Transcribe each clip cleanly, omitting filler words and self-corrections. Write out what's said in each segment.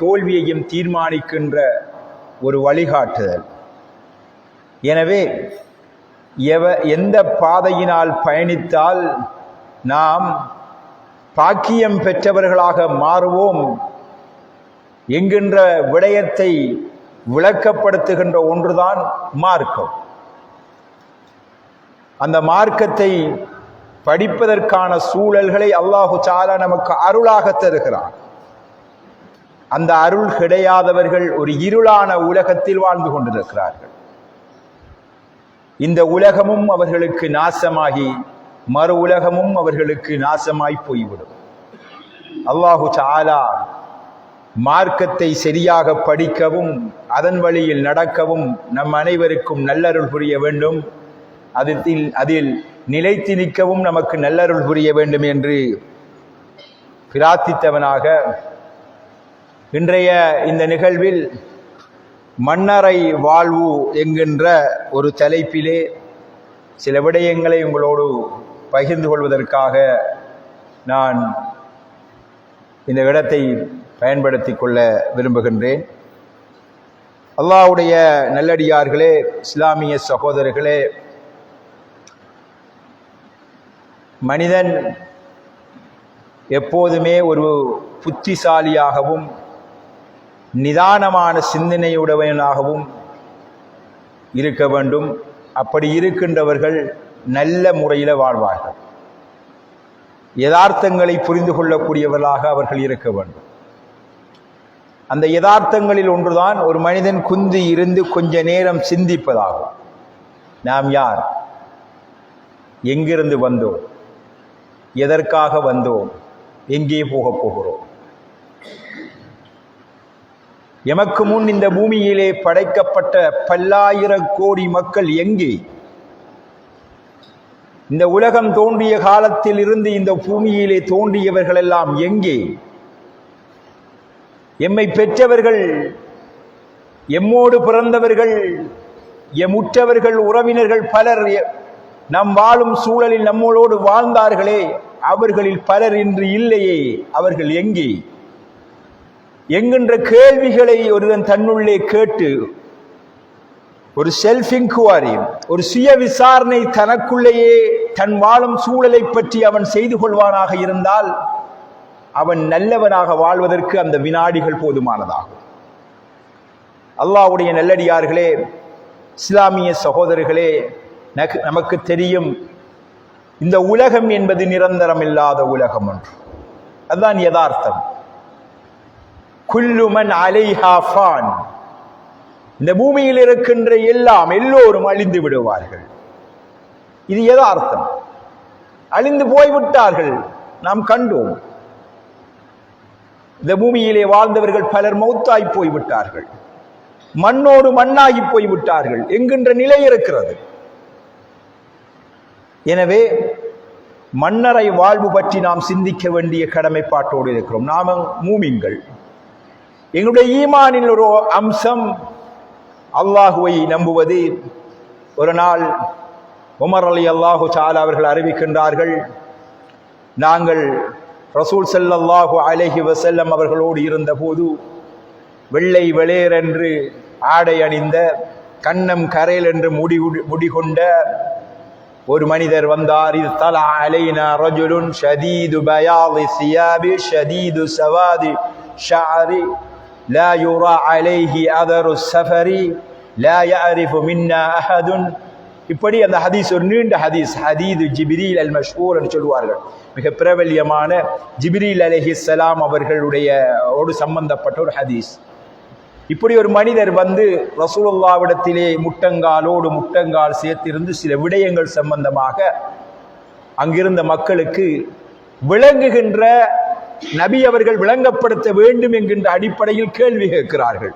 தோல்வியையும் தீர்மானிக்கின்ற ஒரு வழிகாட்டுதல். எனவே எந்த பாதையினால் பயணித்தால் நாம் பாக்கியம் பெற்றவர்களாக மாறுவோம் என்கின்ற விடயத்தை விளக்கப்படுத்துகின்ற ஒன்றுதான் மார்க்கம். அந்த மார்க்கத்தை படிப்பதற்கான சூழல்களை அல்லாஹு தஆலா நமக்கு அருளாக தருகிறார். அந்த அருள் கிடையாதவர்கள் ஒரு இருளான உலகத்தில் வாழ்ந்து கொண்டிருக்கிறார்கள். இந்த உலகமும் அவர்களுக்கு நாசமாகி மறு உலகமும் அவர்களுக்கு நாசமாய் போய்விடும். அல்லாஹு தஆலா மார்க்கத்தை சரியாக படிக்கவும் அதன் வழியில் நடக்கவும் நம் அனைவருக்கும் நல்லருள் புரிய வேண்டும். அதில் நிலைத்து நிற்கவும் நமக்கு நல்லருள் புரிய வேண்டும் என்று பிரார்த்தித்தவனாக இன்றைய இந்த நிகழ்வில் மன்னரை வாழ்வு என்கின்ற ஒரு தலைப்பிலே சில விடயங்களை உங்களோடு பகிர்ந்து கொள்வதற்காக நான் இந்த இடத்தை பயன்படுத்தி கொள்ள விரும்புகின்றேன். அல்லாஹ்வுடைய நல்லடியார்களே, இஸ்லாமிய சகோதரர்களே, மனிதன் எப்போதுமே ஒரு புத்திசாலியாகவும் நிதானமான சிந்தனையுடையவனாகவும் இருக்க வேண்டும். அப்படி இருக்கின்றவர்கள் நல்ல முறையில் வாழ்வார்கள். யதார்த்தங்களை புரிந்து கொள்ளக்கூடியவர்களாக அவர்கள் இருக்க வேண்டும். அந்த யதார்த்தங்களில் ஒன்றுதான் ஒரு மனிதன் குந்தி இருந்து கொஞ்ச நேரம் சிந்திப்பதாகும். நாம் யார், எங்கிருந்து வந்தோம், எதற்காக வந்தோம், எங்கே போகப் போகிறோம், எமக்கு முன் இந்த பூமியிலே படைக்கப்பட்ட பல்லாயிரம் கோடி மக்கள் எங்கே, இந்த உலகம் தோன்றிய காலத்தில் இருந்து இந்த பூமியிலே தோன்றியவர்கள் எல்லாம் எங்கே, எம்மை பெற்றவர்கள், எம்மோடு பிறந்தவர்கள், எம் உற்றவர்கள், உறவினர்கள் பலர் நம் வாழும் சூழலில் நம்மளோடு வாழ்ந்தார்களே, அவர்களில் பலர் இன்று இல்லையே, அவர்கள் எங்கே என்கின்ற கேள்விகளை ஒருவன் தன்னுள்ளே கேட்டு ஒரு செல்ஃப் இன்குவாரி, ஒரு சுய விசாரணை தனக்குள்ளேயே தன் வாழும் சூழலை பற்றி அவன் செய்து கொள்வானாக இருந்தால் அவன் நல்லவனாக வாழ்வதற்கு அந்த வினாடிகள் போதுமானதாகும். அல்லாஹ்வுடைய நல்லடியார்களே, இஸ்லாமிய சகோதரர்களே, நமக்கு தெரியும் இந்த உலகம் என்பது நிரந்தரம் இல்லாத உலகம் ஒன்று. அதுதான் யதார்த்தம். குல்லு மன் அலைஹா ஃபான், இந்த பூமியில் இருக்கின்ற எல்லோரும் அழிந்து விடுவார்கள். இது யதார்த்தம். அழிந்து போய்விட்டார்கள், நாம் கண்டோம். இந்த பூமியிலே வாழ்ந்தவர்கள் பலர் மௌத்தாய் போய்விட்டார்கள், மண்ணோடு மண்ணாகி போய்விட்டார்கள் என்கின்ற நிலை இருக்கிறது. எனவே மன்னரை வாழ்வு பற்றி நாம் சிந்திக்க வேண்டிய கடமைப்பாட்டோடு இருக்கிறோம். நாம மூமின்கள். எங்களுடைய ஈமானின் ஒரு அம்சம் அல்லாஹுவை நம்புவது. ஒரு நாள் உமர் ரலியல்லாஹு தஆலா அவர்கள் அறிவிக்கின்றார்கள், நாங்கள் ரசூல் ஸல்லல்லாஹு அலைஹி வஸல்லம் அவர்களோடு இருந்தபோது வெள்ளை வெளிரென்று ஆடை அணிந்த, கன்னம் கரையில் என்று முடிகொண்ட ஒரு மனிதர் வந்தார். இது தலா அலைனா ரஜுலுன் ஷதீது பயாதி சியாபி ஷதீது சவாதி ஷஅரி லா யுரா அலைஹி அதரு ஸஃபரி லா யஅரிஃபு மின்னா அஹதுன். இப்படி அந்த ஹதீஸ் ஒரு நீண்ட ஹதீஸ், ஹதீது ஜிப்ரீல் அல் மஷ்ஹூர் என்று சொல்வார்கள். மிக பிரபல்யமான ஜிப்ரீல் அலைஹிஸ்ஸலாம் அவர்களுடைய சம்பந்தப்பட்ட ஒரு ஹதீஸ். இப்படி ஒரு மனிதர் வந்து ரசூலுல்லாஹ்விடத்திலே முட்டங்கால் சேர்த்திருந்து சில விடயங்கள் சம்பந்தமாக அங்கிருந்த மக்களுக்கு விளங்குகின்ற, நபி அவர்கள் விளங்கப்படுத்த வேண்டும் என்கின்ற அடிப்படையில் கேள்வி கேட்கிறார்கள்.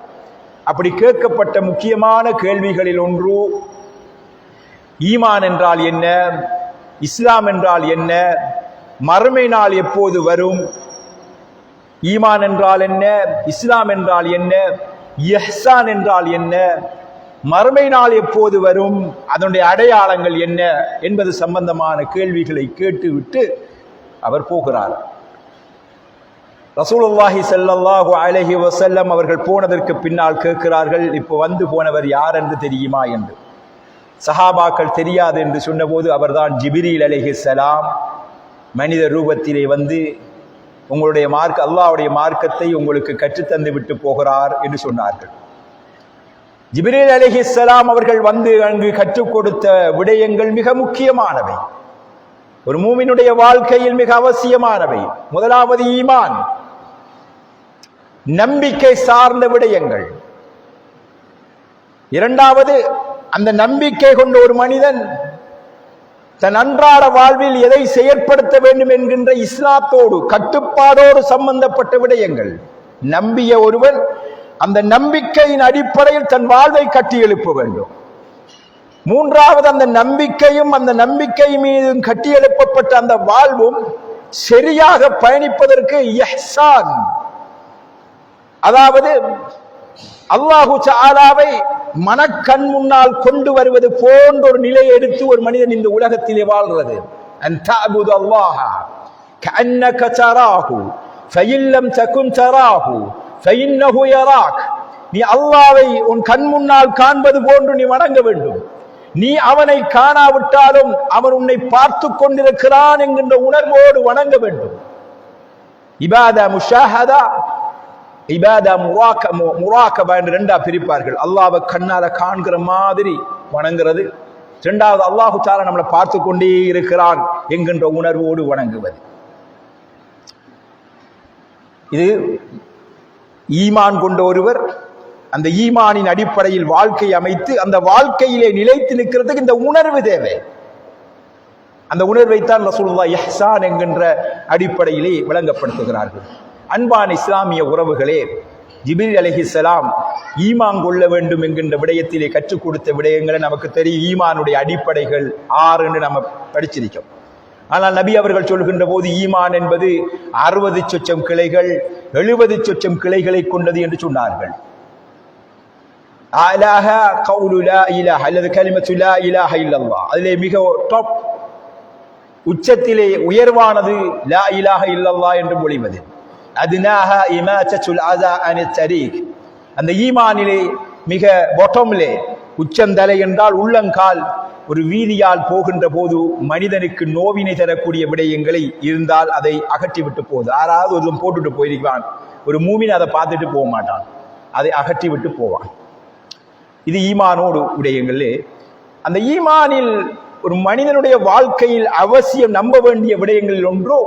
அப்படி கேட்கப்பட்ட முக்கியமான கேள்விகளில் ஒன்று, ஈமான் என்றால் என்ன, இஸ்லாம் என்றால் என்ன, மறுமை நாள் எப்போது வரும், ஈமான் என்றால் என்ன, இஸ்லாம் என்றால் என்ன, இஹ்சான் என்றால் என்ன, மறுமை நாள் எப்போது வரும், அதனுடைய அடையாளங்கள் என்ன என்பது சம்பந்தமான கேள்விகளை கேட்டுவிட்டு அவர் போகிறார். ரசூலுல்லாஹி ஸல்லல்லாஹு அலைஹி வஸல்லம் அவர்கள் போனதற்கு பின்னால் கேட்கிறார்கள், இப்போ வந்து போனவர் யார் என்று தெரியுமா என்று. சஹாபாக்கள் தெரியாது என்று சொன்னபோது, அவர்தான் ஜிப்ரீல் அலைஹிஸ்ஸலாம் மனித ரூபத்திலே வந்து உங்களுடைய அல்லாஹ்வுடைய மார்க்கத்தை உங்களுக்கு கற்றுத்தந்து விட்டு போகிறார் என்று சொன்னார்கள். ஜிப்ரீல் அலைஹிஸ்ஸலாம் அவர்கள் வந்து அங்கு கற்றுக் கொடுத்த விடயங்கள் மிக முக்கியமானவை, ஒரு மூமினுடைய வாழ்க்கையில் மிக அவசியமானவை. முதலாவது ஈமான், நம்பிக்கை சார்ந்த விடயங்கள். இரண்டாவது, அந்த நம்பிக்கை கொண்ட ஒரு மனிதன் தன் அன்றாட வாழ்வில் எதை செயற்படுத்த வேண்டும் என்கின்ற இஸ்லாத்தோடு கட்டுப்பாடோடு சம்பந்தப்பட்ட விடயங்கள். நம்பிய ஒருவன் அந்த நம்பிக்கையின் அடிப்படையில் தன் வாழ்வை கட்டி எழுப்ப வேண்டும். மூன்றாவது, அந்த நம்பிக்கையும் அந்த நம்பிக்கை மீதும் கட்டி எழுப்பப்பட்ட அந்த வாழ்வும் சரியாக பயணிப்பதற்கு இஹ்சான், அதாவது அல்லாஹு தஆலாவை மனக்கண் முன்னால் கொண்டு வருவது போன்ற ஒரு நிலையை எடுத்து ஒரு மனிதன் இந்த உலகத்திலே வாழ்கிறது. அன் தஅபுது அல்லாஹ கஅன்னக தராஹு ஃபஇன் லம் தகுன் தராஹு ஃபஇன்னஹு யராக். நீ அல்லாஹ்வை உன் கண் முன்னால் காண்பது போன்று நீ வணங்க வேண்டும். நீ அவனை காணாவிட்டாலும் அவன் உன்னை பார்த்து கொண்டிருக்கிறான் என்கின்ற உணர்வோடு வணங்க வேண்டும். இபாதா முஷாஹதா, இபாதா முராகபா என்று ரெண்டா பிரிப்பார்கள். அல்லாஹ்வை கண்ணால காண்கிற மாதிரி வணங்குறது, இரண்டாவது அல்லாஹு தஆலா நம்மளை பார்த்து கொண்டே இருக்கிறான் என்கின்ற உணர்வோடு வணங்குவது. இது ஈமான் கொண்ட ஒருவர் அந்த ஈமானின் அடிப்படையில் வாழ்க்கை அமைத்து அந்த வாழ்க்கையிலே நிலைத்து நிற்கிறதுக்கு இந்த உணர்வு தேவை. அந்த உணர்வைத்தான் ரசூலுல்லாஹ் இஹ்சான் என்கின்ற அடிப்படையிலே விளங்கப்படுத்துகிறார்கள். அன்பான இஸ்லாமிய உறவுகளே, ஜிப்ரீல் அலைஹிஸ்ஸலாம் ஈமான் கொள்ள வேண்டும் என்கின்ற விடயத்திலே கற்றுக் கொடுத்த விடயங்களை நமக்கு தெரியும். ஈமானுடைய அடிப்படைகள் 6 என்று நம்ம படிச்சிருக்கோம். ஆனால் நபி அவர்கள் சொல்கின்ற போது ஈமான் என்பது 60 சொச்சம் கிளைகள் 70 சொச்சம் கிளைகளை கொண்டது என்று சொன்னார்கள். அலாஹா கவுலு லா இலாஹ அல்லது கலிமத்து லா இலாஹ இல்லல்லாஹ், அதிலே மிக டாப் உச்சத்திலே உயர்வானது லா இலாஹ இல்லல்லாஹ் என்று மொழிவது. அத்னாஹா இமாதத்துல் அதா அனித் தரீக், அந்த ஈமானிலே மிக பாட்டம்லே உச்சந்தலை என்றால் உள்ளங்கால் ஒரு வீதியால் போகின்ற போது மனிதனுக்கு நோவினை தரக்கூடிய விடயங்களை இருந்தால் அதை அகற்றிவிட்டு போகுது. யாராவது ஒருவன் போட்டுட்டு போயிருக்கான், ஒரு மூமின் அதை பார்த்துட்டு போக மாட்டான், அதை அகற்றி விட்டு போவான். இது ஈமானோடு விடயங்களே. அந்த ஈமானில் ஒரு மனிதனுடைய வாழ்க்கையில் அவசியம் நம்ப வேண்டிய விடயங்களில் ஒன்றோ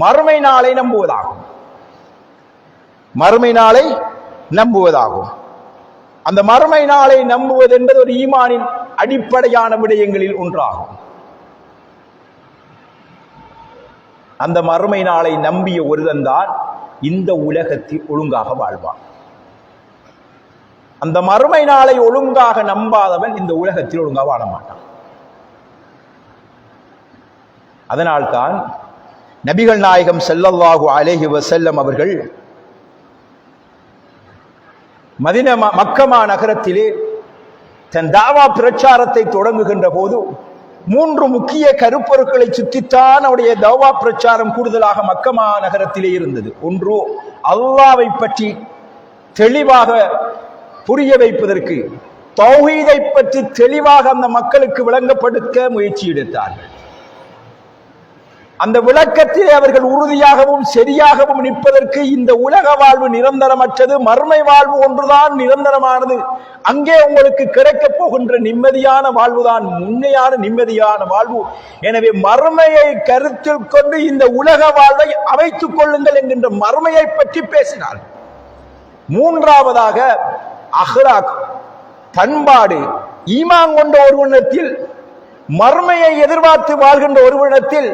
மறுமை நாளை நம்புவதாகும். மறுமை நாளை நம்புவதாகும். அந்த மறுமை நாளை நம்புவது என்பது ஒரு ஈமானின் அடிப்படையான விடயங்களில் ஒன்றாகும். அந்த மறுமை நாளை நம்பிய ஒருவன் தான் இந்த உலகத்தில் ஒழுங்காக வாழ்வான். அந்த மறுமை நாளை ஒழுங்காக நம்பாதவன் இந்த உலகத்தில் ஒழுங்காக வாழ மாட்டான். அதனால்தான் நபிகள் நாயகம் ஸல்லல்லாஹு அலைஹி வஸல்லம் அவர்கள் மக்கமா நகரத்திலே தன் தாவா பிரச்சாரத்தை தொடங்குகின்ற போது 3 முக்கிய கருப்பொருட்களை சுற்றித்தான் அவருடைய தாவா பிரச்சாரம் கூடுதலாக மக்கமா நகரத்திலே இருந்தது. ஒன்று, அல்லாஹ்வை பற்றி தெளிவாக புரிய வைப்பதற்கு, தௌஹீதை பற்றி தெளிவாக அந்த மக்களுக்கு விளங்கப்படுத்த முயற்சி எடுத்தார்கள். அந்த விளக்கத்திலே அவர்கள் உறுதியாகவும் சரியாகவும் நிற்பதற்கு இந்த உலக வாழ்வு நிரந்தரமற்றது, மறுமை வாழ்வு ஒன்றுதான் நிரந்தரமானது. அங்கே உங்களுக்கு கிடைக்கப் போகின்ற நிம்மதியான வாழ்வுதான் உண்மையான நிம்மதியான வாழ்வு. எனவே மறுமையை கருத்தில் கொண்டு இந்த உலக வாழ்வை அமைத்துக் கொள்ளுங்கள் என்கின்ற மறுமையை பற்றி பேசினார். மூன்றாவதாக அஹ்லாக், பண்பாடு. ஈமான் கொண்ட ஒருவனத்தில், மறுமையை எதிர்பார்த்து வாழ்கின்ற ஒருவனத்தில்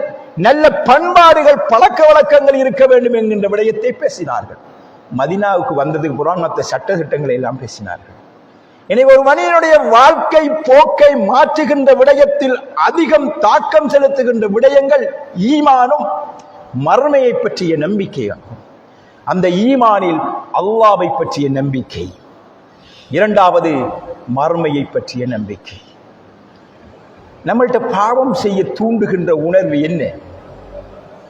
நல்ல பண்பாடுகள் பழக்க வழக்கங்கள் இருக்க வேண்டும் என்கின்ற விடயத்தை பேசினார்கள். மதீனாவுக்கு வந்ததுக்கு புறம் மற்ற சட்ட திட்டங்களை எல்லாம் பேசினார்கள். எனவே ஒரு மனிதனுடைய வாழ்க்கை போக்கை மாற்றுகின்ற விடயத்தில் அதிகம் தாக்கம் செலுத்துகின்ற விடயங்கள் ஈமானும் மறுமையை பற்றிய நம்பிக்கையாகும். அந்த ஈமானில் அல்லாஹ்வை பற்றிய நம்பிக்கை, இரண்டாவது மறுமையை பற்றிய நம்பிக்கை. நம்மள்கிட்ட பாவம் செய்ய தூண்டுகின்ற உணர்வு என்ன?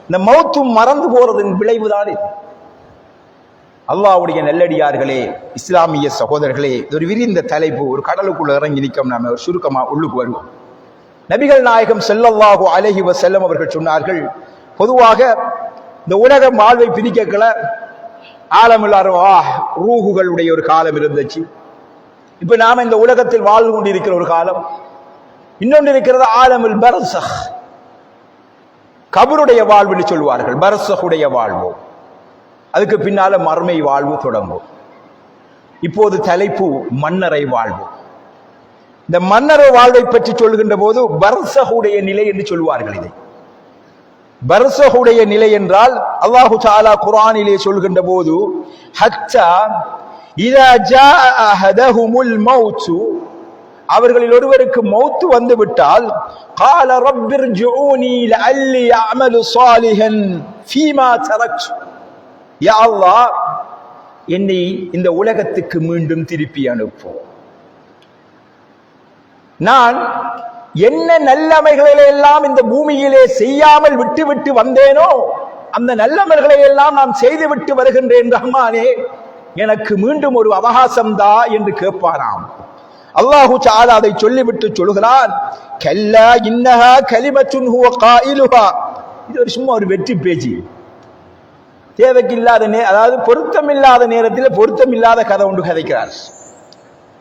இந்த மௌத்தும் மறந்து போறதன் விளைவுதான். அல்லாஹ்வுடைய நல்லடியார்களே, இஸ்லாமிய சகோதரர்களே, ஒரு விரிந்த தலைப்பு, ஒரு கடலுக்குள்ள இறங்கி நிற்கும். நாம ஒரு சுருக்கமா உள்ளுக்கு வருவோம். நபிகள் நாயகம் ஸல்லல்லாஹு அலைஹி வஸல்லம் அவர்கள் சொன்னார்கள், பொதுவாக இந்த உலக வாழ்வை பிரிக்கல ஆலமுல் அர்வாஹ் ரூஹுகளுடைய ஒரு காலம் இருந்துச்சு. இப்ப நாம இந்த உலகத்தில் வாழ்ந்து கொண்டிருக்கிற ஒரு காலம். இன்னொன்று இருக்கிறது ஆலமுல் பர்ஸஹ், கபருடைய வாழ்வுன்னு சொல்வார்கள். பர்ஸஹுடைய வாழ்வு, அதுக்கு பின்னால மறுமை வாழ்வு தொடங்கும். இப்போது தலைப்பு மன்னரை வாழ்வு. இந்த மன்னரை வாழ்வை பற்றி சொல்கின்ற போது பர்ஸஹுடைய நிலை என்று சொல்வார்கள். இதை பர்ஸஹுடைய நிலை என்றால் அல்லாஹு தஆலா குர்ஆனிலே சொல்கின்ற போது ஹத்தா இதா ஜாஅ அஹதஹுமுல் மௌத், அவர்களில் ஒருவருக்கு மௌத் வந்து விட்டால் قال رب ارجعوني لعلي اعمل صالحا فيما تركت, யா அல்லாஹ் என்னை இந்த உலகத்துக்கு மீண்டும் திருப்பி அனுப்பு, நான் என்ன நல்லமைகளை எல்லாம் இந்த பூமியிலே செய்யாமல் விட்டு விட்டு வந்தேனோ அந்த நல்லமைகளை எல்லாம் நான் செய்து விட்டு வருகின்றேன் ரஹ்மானே, எனக்கு மீண்டும் ஒரு அவகாசம் தா என்று கேட்பாராம். அல்லாஹு தஆலா அதை சொல்லிவிட்டு சொல்கிறான், கல்லா இன்னஹா கலிமத்துன் ஹுவ காயிலுஹா. இது ஒரு சும்மா ஒரு வெற்றி பேச்சு, தேவைக்கில்லாத அதாவது பொருத்தமில்லாத நேரத்தில் பொருத்தமில்லாத கதை ஒன்று கதைக்கிறார்.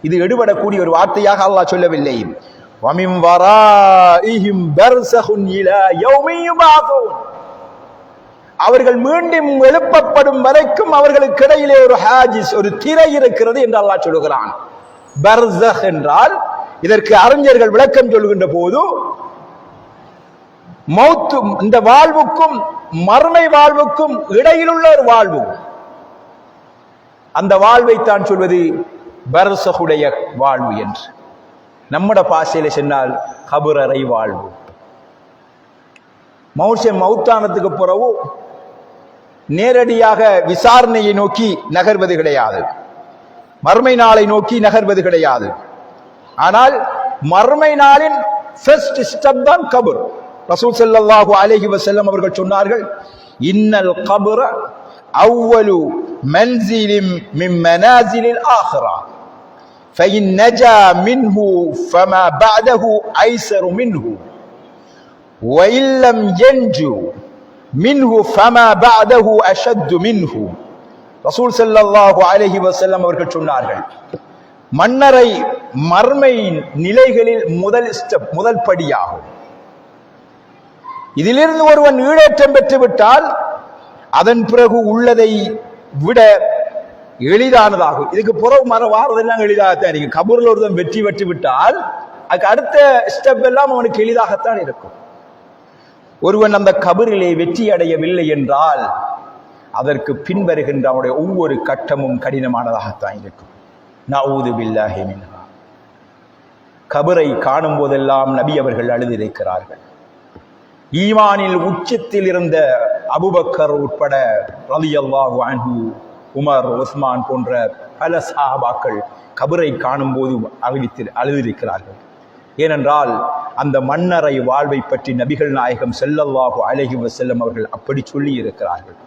இது எடுபடக்கூடிய ஒரு வார்த்தையாக அல்லாஹ் சொல்லவில்லை. வமின் வராஇஹிம் பர்ஸஹுன் இலா யௌமி யுபஅஸூன், அவர்கள் மீண்டும் எழுப்பப்படும் வரைக்கும் அவர்களுக்கு இடையிலே ஒரு ஹாஜிஸ், ஒரு திரை இருக்கிறது என்று அல்லாஹ் சொல்கிறான். பர்ஸஹ் என்றால் இதற்கு அறிஞர்கள் விளக்கம் சொல்கின்ற போது மௌத், இந்த வாழ்வுக்கும் மறுமை வாழ்வுக்கும் இடையிலுள்ள ஒரு வாழ்வு, அந்த வாழ்வை தான் சொல்வது பர்ஸஹுடைய வாழ்வு என்று. நம்முட பாஷையில சொன்னால் கபரறை வாழ்வு. மௌத்தானத்துக்கு பிறகு நேரடியாக விசாரணையை நோக்கி நகர்வது கிடையாது, மறுமை நாளை நோக்கி நகர்வது கிடையாது. ஆனால் மறுமை நாளின் ஃபர்ஸ்ட் ஸ்டெப் தான் கபர். ரசூல் ஸல்லல்லாஹு அலைஹி வஸல்லம் அவர்கள் சொன்னார்கள், இன்னல் கபர அவ்வலு மன்சிலின் மின் மனாசிலில் ஆখিরা, فإن نجا منه فما بعده أيسر منه وإن لم ينجو منه فما بعده أشد منه. ரசூல் ஸல்லல்லாஹு அலைஹி வஸல்லம் அவர்கள் சொன்னார்கள், மன்னரை மர்மை நிலைகளில் முதல் ஸ்டெப், முதல் படியாகும். இதிலிருந்து ஒருவன் ஈடேற்றம் பெற்றுவிட்டால் அதன் பிறகு உள்ளதை விட எளிதானதாகும். இதுக்கு புறவு வாரதெல்லாம் எளிதாகத்தான் இருக்கு. கபூர்ல ஒருவன் வெற்றி பெற்று விட்டால் அதுக்கு அடுத்த ஸ்டெப் எல்லாம் அவனுக்கு எளிதாகத்தான் இருக்கும். ஒருவன் அந்த கபரிலே வெற்றி அடையவில்லை என்றால் அதற்கு பின்வருகின்ற அவனுடைய ஒவ்வொரு கட்டமும் கடினமானதாகத்தான் இருக்கும். நஊது பில்லாஹி மின்ஹா. கபரை காணும் போதெல்லாம் நபி அவர்கள் அழுதிருக்கிறார்கள். ஈமானில் உச்சத்தில் இருந்த அபூபக்கர் உட்பட ரலியல்லாஹு அன்ஹு, உமர், உஸ்மான் போன்ற பல சஹாபாக்கள் கபரை காணும் போது அழுதிருக்கிறார்கள். ஏனென்றால் அந்த மன்னரை வாழ்வை பற்றி நபிகள் நாயகம் ஸல்லல்லாஹு அலைஹி வஸல்லம் அவர்கள் அப்படி சொல்லி இருக்கிறார்கள்.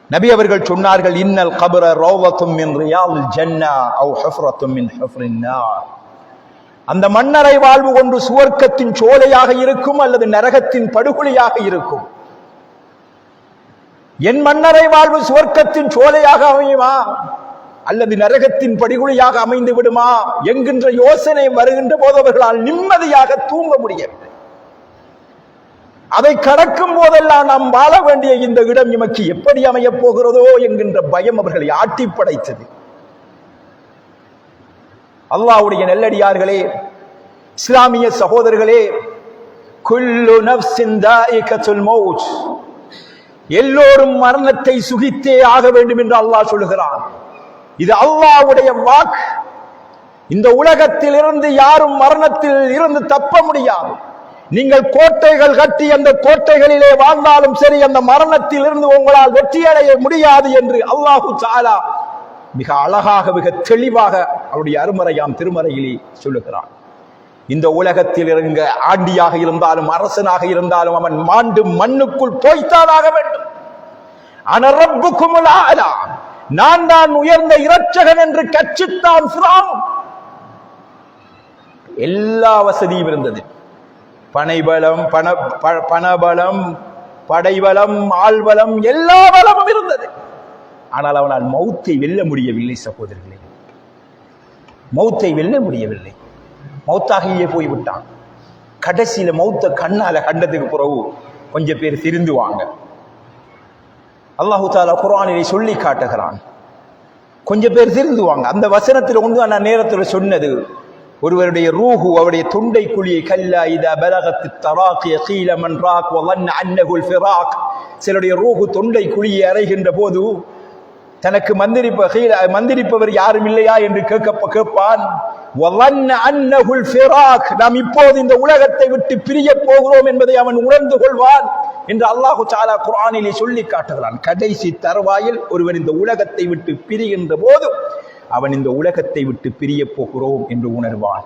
நபி அவர்கள் சொன்னார்கள், இன்னல் கபர ரௌலத்தும் மின் ரியாதில் ஜன்னah அவ் ஹஃப்ரத்தும் மின் ஹஃப்ரின் நார். அந்த மன்னரை வாழ்வு கொண்டு சுவர்க்கத்தின் சோலையாக இருக்கும் அல்லது நரகத்தின் படுகொலியாக இருக்கும். என் மன்னரை வாழ்வு சுவர்க்கத்தின் சோலையாக அமையுமா அல்லது நரகத்தின் படிகுழியாக அமைந்து விடுமா என்கின்ற யோசனை வருகின்ற போது அவர்களால் நிம்மதியாக தூங்க முடியவில்லை. அதை கடக்கும் போதெல்லாம் நாம் வாழ வேண்டிய இந்த இடம் நமக்கு எப்படி அமையப் போகிறதோ என்கின்ற பயம் அவர்களை ஆட்டி படைத்தது. அல்லாஹ்வுடைய நல்லடியார்களே, இஸ்லாமிய சகோதரர்களே, குல்லு நஃப்ஸின் தாயிகத்துல் மௌத், எல்லோரும் மரணத்தை சுகித்தே ஆக வேண்டும் என்று அல்லாஹ் சொல்கிறான். இது அல்லாஹ்வுடைய வாக்கு. இந்த உலகத்தில் இருந்து யாரும் மரணத்தில் இருந்து தப்ப முடியாது. நீங்கள் கோட்டைகள் கட்டி அந்த கோட்டைகளிலே வாழ்ந்தாலும் சரி, அந்த மரணத்தில் இருந்து உங்களால் வெற்றியடைய முடியாது என்று அல்லாஹு தஆலா மிக அழகாக, மிக தெளிவாக அவருடைய அருமறையாம் திருமறையிலே சொல்லுகிறான். இந்த உலகத்தில் இருங்க ஆண்டியாக இருந்தாலும் அரசனாக இருந்தாலும் அவன் மாண்டு மண்ணுக்குள் போய்த்தானாக வேண்டும். அன ரப்புக்குமுல் ஆலா, நான் தான் உயர்ந்த இரட்சகன் என்று கட்சித்தான் ஃபிரௌன். எல்லா வசதியும் இருந்தது. பனைபலம், பணபலம், படைபலம், ஆள்பலம், எல்லா பலமும் இருந்தது. ஆனால் அவனால் மௌத்தை வெல்ல முடியவில்லை. சகோதரர்களே, மௌத்தை வெல்ல முடியவில்லை. மௌத்தாகியே போய்விட்டான். கடைசியில மௌத்த கண்ணால கண்டதுக்கு பிறகு கொஞ்சம் பேர் திருந்துவாங்க. அல்லாஹு தஆலா குர்ஆனிலே சொல்லி காட்டுகிறான், கொஞ்சம் பேர் திருந்துவாங்க. அந்த வசனத்தில் ஒன்று நான் நேரத்தில் சொன்னது, ஒருவருடைய ரூஹு அவருடைய தொண்டை குழியை கல்லா இதா பலகத் தராகிய கீல மன் ராக் வظن انه الفراق. சிலருடைய ரூஹு தொண்டை குழியை அறைகின்ற போது தனக்கு மந்திரிப்பவர் யாரும் இல்லையா என்று கேட்பான். வظن انه الفراق, நாம் இப்போது இந்த உலகத்தை விட்டு பிரிய போகிறோம் என்பதை அவன் உணர்ந்து கொள்வான் என்று அல்லாஹு தஆலா குர்ஆனிலே சொல்லி காட்டுகிறான். கடைசி தருவாயில் ஒருவன் இந்த உலகத்தை விட்டு பிரிகின்ற போது அவன் இந்த உலகத்தை விட்டு பிரிய போகிறோம் என்று உணர்வான்.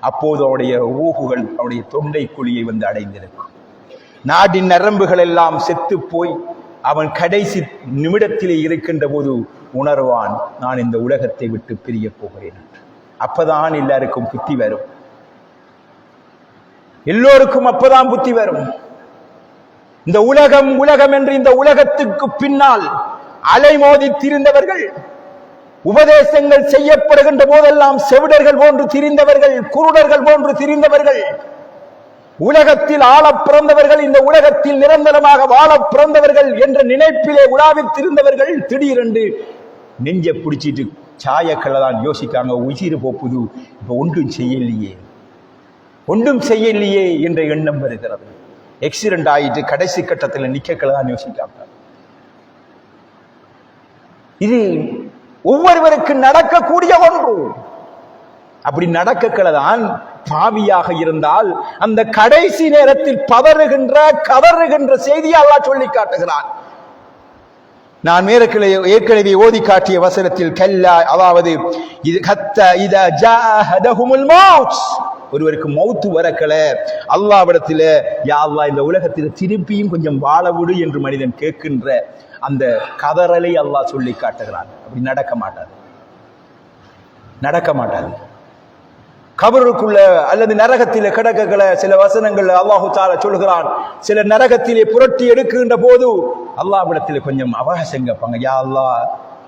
அப்போது அவருடைய ரூஹுகள் அவருடைய தொண்டை குழியை வந்து அடைந்திருக்கும். நாடின் நரம்புகள் எல்லாம் செத்து போய் அவன் கடைசி நிமிடத்திலே இருக்கின்ற போது உணர்வான், நான் இந்த உலகத்தை விட்டு பிரிய போகிறேன். அப்பதான் எல்லாருக்கும் புத்தி வரும். எல்லோருக்கும் அப்பதான் புத்தி வரும். இந்த உலகம் உலகம் என்று இந்த உலகத்துக்கு பின்னால் அலைமோதி திரிந்தவர்கள், உபதேசங்கள் செய்யப்படுகின்ற போதெல்லாம் செவிடர்கள் போன்று திரிந்தவர்கள், குருடர்கள் போன்று திரிந்தவர்கள், உலகத்தில் ஆள பிறந்தவர்கள், இந்த உலகத்தில் நிரந்தரமாக வாழ பிறந்தவர்கள் என்ற நினைப்பிலே உலாவித்திருந்தவர்கள் திடீரென்று நெஞ்ச பிடிச்சிட்டு சாயக்கள்ளதான் யோசிக்காங்க, உயிர் போப்புது, இப்ப ஒன்றும் செய்யலையே என்ற எண்ணம் வருகிறது. எக்ஸிடென்ட் ஆயிட்டு கடைசி கட்டத்தில் நிக்கக்கள்ளதான் யோசிக்காங்க. இது ஒவ்வொருவருக்கு நடக்கக்கூடிய ஒன்று. அப்படி நடக்கக்கலதான் பாவியாக இருந்தால் அந்த கடைசி நேரத்தில் கதறுகின்ற செய்தியை அல்லாஹ் சொல்லி காட்டுகிறான். நான் ஏற்கனவே ஓதி காட்டிய வசனத்தில் கல்லா, அதாவது ஒருவருக்கு மௌத்து வரக்கல அல்லாஹ்விடத்தில, யா அல்லாஹ் இந்த உலகத்தில் திருப்பியும் கொஞ்சம் வாழ விடு என்று மனிதன் கேட்கின்ற அந்த கதறலை அல்லாஹ் சொல்லி காட்டுகிறான். அப்படி நடக்க மாட்டாது. கபருக்குள்ள அல்லது நரகத்திலே கிடக்கல சில வசனங்கள் அல்லாஹு தஆலா சொல்கிறான். சில நரகத்திலே புரட்டி எடுக்கின்ற போது அல்லாஹ்விடத்திலே கொஞ்சம் அவகாசம் கேட்பாங்க, யா அல்லாஹ்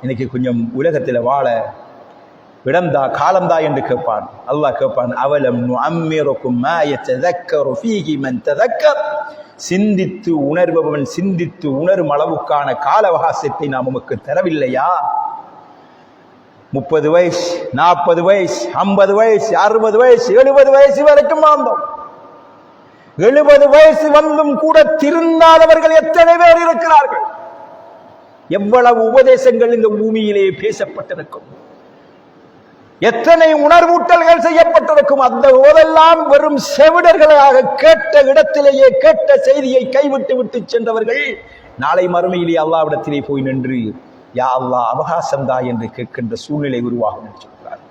எனக்கு கொஞ்சம் உலகத்தில் வாழ இடம்தா, காலம்தா என்று கேட்பான். அல்லாஹ் கேட்பான், அவலம் நுஅம்மிருக்கும் மா யததக்கரு ஃபீஹி மன் ததக்கர். சிந்தித்து உணர்பவன் சிந்தித்து உணரும் அளவுக்கான கால அவகாசத்தை நாம் உமக்கு தரவில்லையா? 30 வயசு, 40 வயசு, 50 வயசு, 60 வயசு, 70 வயசு வரைக்கும் வாழ்ந்தோம். 70 வயசு வந்தும் கூட திருந்தாதவர்கள் எத்தனை பேர் இருக்கிறார்கள்? எவ்வளவு உபதேசங்கள் இந்த பூமியிலே பேசப்பட்டிருக்கும், எத்தனை உணர்வூட்டல்கள் செய்யப்பட்டிருக்கும். அந்த போதெல்லாம் வெறும் செவிடர்களாக கேட்ட இடத்திலேயே கேட்ட செய்தியை கைவிட்டு சென்றவர்கள் நாளை மறுமையிலே அல்லாஹ்விடத்திலே போய் நின்று, யா அல்லாஹ் அவகாசம் தா என்று கேட்கின்ற சூழ்நிலை உருவாகும் என்று சொல்கிறார்.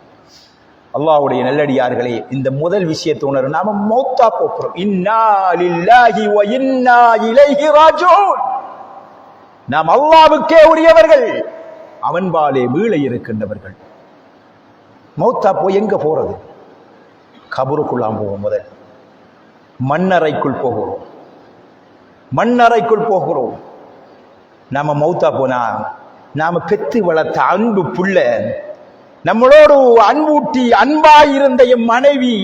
அல்லாஹ்வுடைய நல்லடியார்களே, இந்த முதல் விஷயத்தை உணர நாம மௌத்தா போகிறோம். இன்னா லில்லாஹி வ இன்னா இலைஹி ராஜிஊன். நாம் அல்லாஹ்வுக்கே உரியவர்கள், அவன்பாலே மீள இருக்கின்றவர்கள். மௌத்தா போய் எங்க போறது? கபருக்குள்ளாம் போவோம். முதல் மண்ணறைக்குள் போகிறோம். நாம மௌத்தா போனா நாம பெத்து வளர்த்த அன்பு புள்ள, நம்மளோடு அன்பூட்டி அன்பாயிருந்த எம் மனைவி,